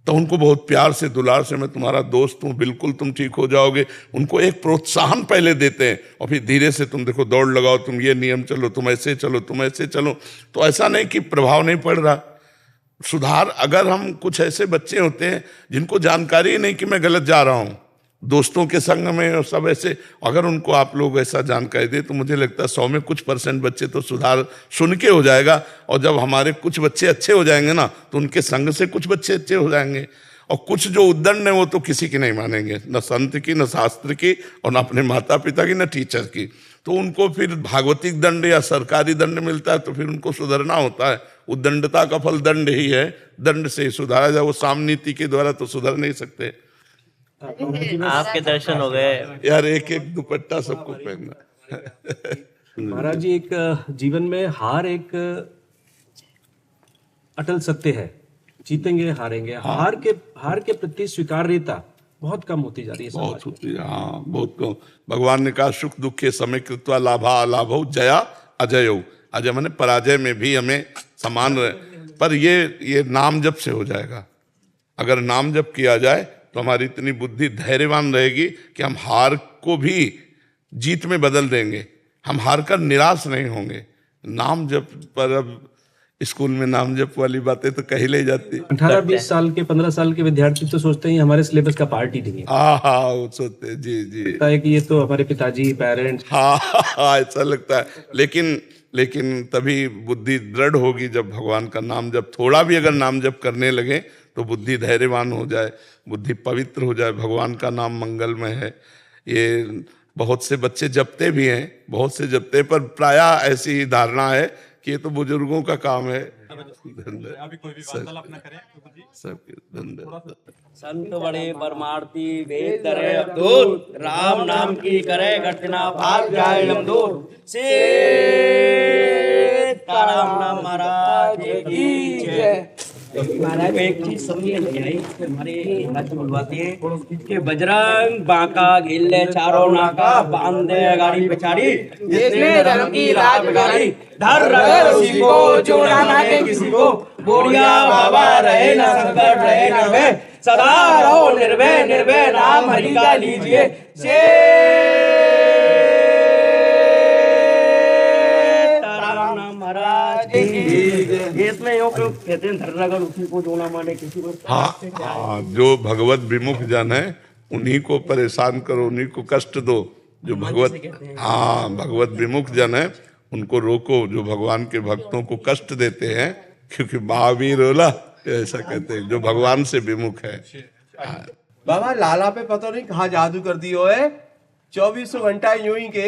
तो उनको बहुत प्यार से दुलार से मैं तुम्हारा दोस्त हूँ, बिल्कुल तुम ठीक हो जाओगे, उनको एक प्रोत्साहन पहले देते हैं और फिर धीरे से तुम देखो दौड़ लगाओ, तुम ये नियम चलो, तुम ऐसे चलो, तुम ऐसे चलो। तो ऐसा नहीं कि प्रभाव नहीं पड़ रहा। सुधार अगर हम कुछ ऐसे बच्चे होते हैं जिनको जानकारी ही नहीं कि मैं गलत जा रहा हूँ, दोस्तों के संग में और सब ऐसे, अगर उनको आप लोग ऐसा जानकारी दे तो मुझे लगता है 100 में कुछ % बच्चे तो सुधार सुन के हो जाएगा। और जब हमारे कुछ बच्चे अच्छे हो जाएंगे ना तो उनके संग से कुछ बच्चे अच्छे हो जाएंगे। और कुछ जो उद्दंड है वो तो किसी की नहीं मानेंगे, न संत की, न शास्त्र की, और न अपने माता पिता की, न टीचर की। तो उनको फिर भागवतिक दंड या सरकारी दंड मिलता है तो फिर उनको सुधरना होता है। उद्दंडता का फल दंड ही है, दंड से ही सुधारा जाए। वो साम नीति के द्वारा तो सुधर नहीं सकते। आपके दर्शन हो गए यार, एक एक दुपट्टा सबको पहनना। महाराज जी, एक जीवन में हार एक अटल सत्य है। जीतेंगे हारेंगे, हार के प्रति स्वीकार्यता बहुत कम होती जा रही है बहुत समाज में। होती है, हाँ बहुत कम। भगवान ने कहा सुख दुखे समय कृत्वा लाभा अलाभो जया अजयो। अजय माने पराजय में भी हमें समान रहे। पर ये नाम जप से हो जाएगा। अगर नाम जप किया जाए तो हमारी इतनी बुद्धि धैर्यवान रहेगी कि हम हार को भी जीत में बदल देंगे। हम हार कर निराश नहीं होंगे। नाम जप पर अब स्कूल में नाम जप वाली बातें तो कही ले जाती। 18-20 साल के, 15 साल के विद्यार्थी तो सोचते हैं हमारे सिलेबस का पार्ट ही नहीं है। हाँ वो सोचते हैं, जी जी, लगता है कि ये तो हमारे पिताजी, पेरेंट्स। हाँ ऐसा लगता है। लेकिन तभी बुद्धि दृढ़ होगी जब भगवान का नाम जब थोड़ा भी अगर नाम जप करने लगे तो बुद्धि धैर्यवान हो जाए, बुद्धि पवित्र हो जाए। भगवान का नाम मंगलमय है। ये बहुत से बच्चे जपते भी हैं, बहुत से जपते, पर प्रायः ऐसी ही धारणा है कि ये तो बुजुर्गों का काम है। संत बड़े परमार्थी वेद धरे अवधूत, राम नाम की करे घटना भाग जाए लमदूर। सीताराम महाराज की जय। महाराज एक चीज समझिए, हमारे बुलवाते हैं कि बजरंग बांका गिल्ले चारों नाका, बांधे गाड़ी पिछाड़ी, जिसने धर्म की रात बिगाड़ी, धर रगर उसी को जो ना माने किसी को, बोरिया बाबा रहे ना संकट रहे ना भय, सदा रहो निर्भय निर्भय नाम हरि का लीजिए। इसमें यूं क्यों कहते हैं धर रगर उसी को जो ना माने किसी को। हाँ, जो भगवत विमुख जन है उन्हीं को परेशान करो, उन्हीं को कष्ट दो। जो भगवत विमुख जन है उनको रोको, जो भगवान के भक्तों को कष्ट देते हैं। क्योंकि महावीर होला ऐसा कहते हैं, जो भगवान से विमुख है। बाबा लाला पे पता नहीं कहाँ जादू कर दियो है। 24 घंटा यूं ही के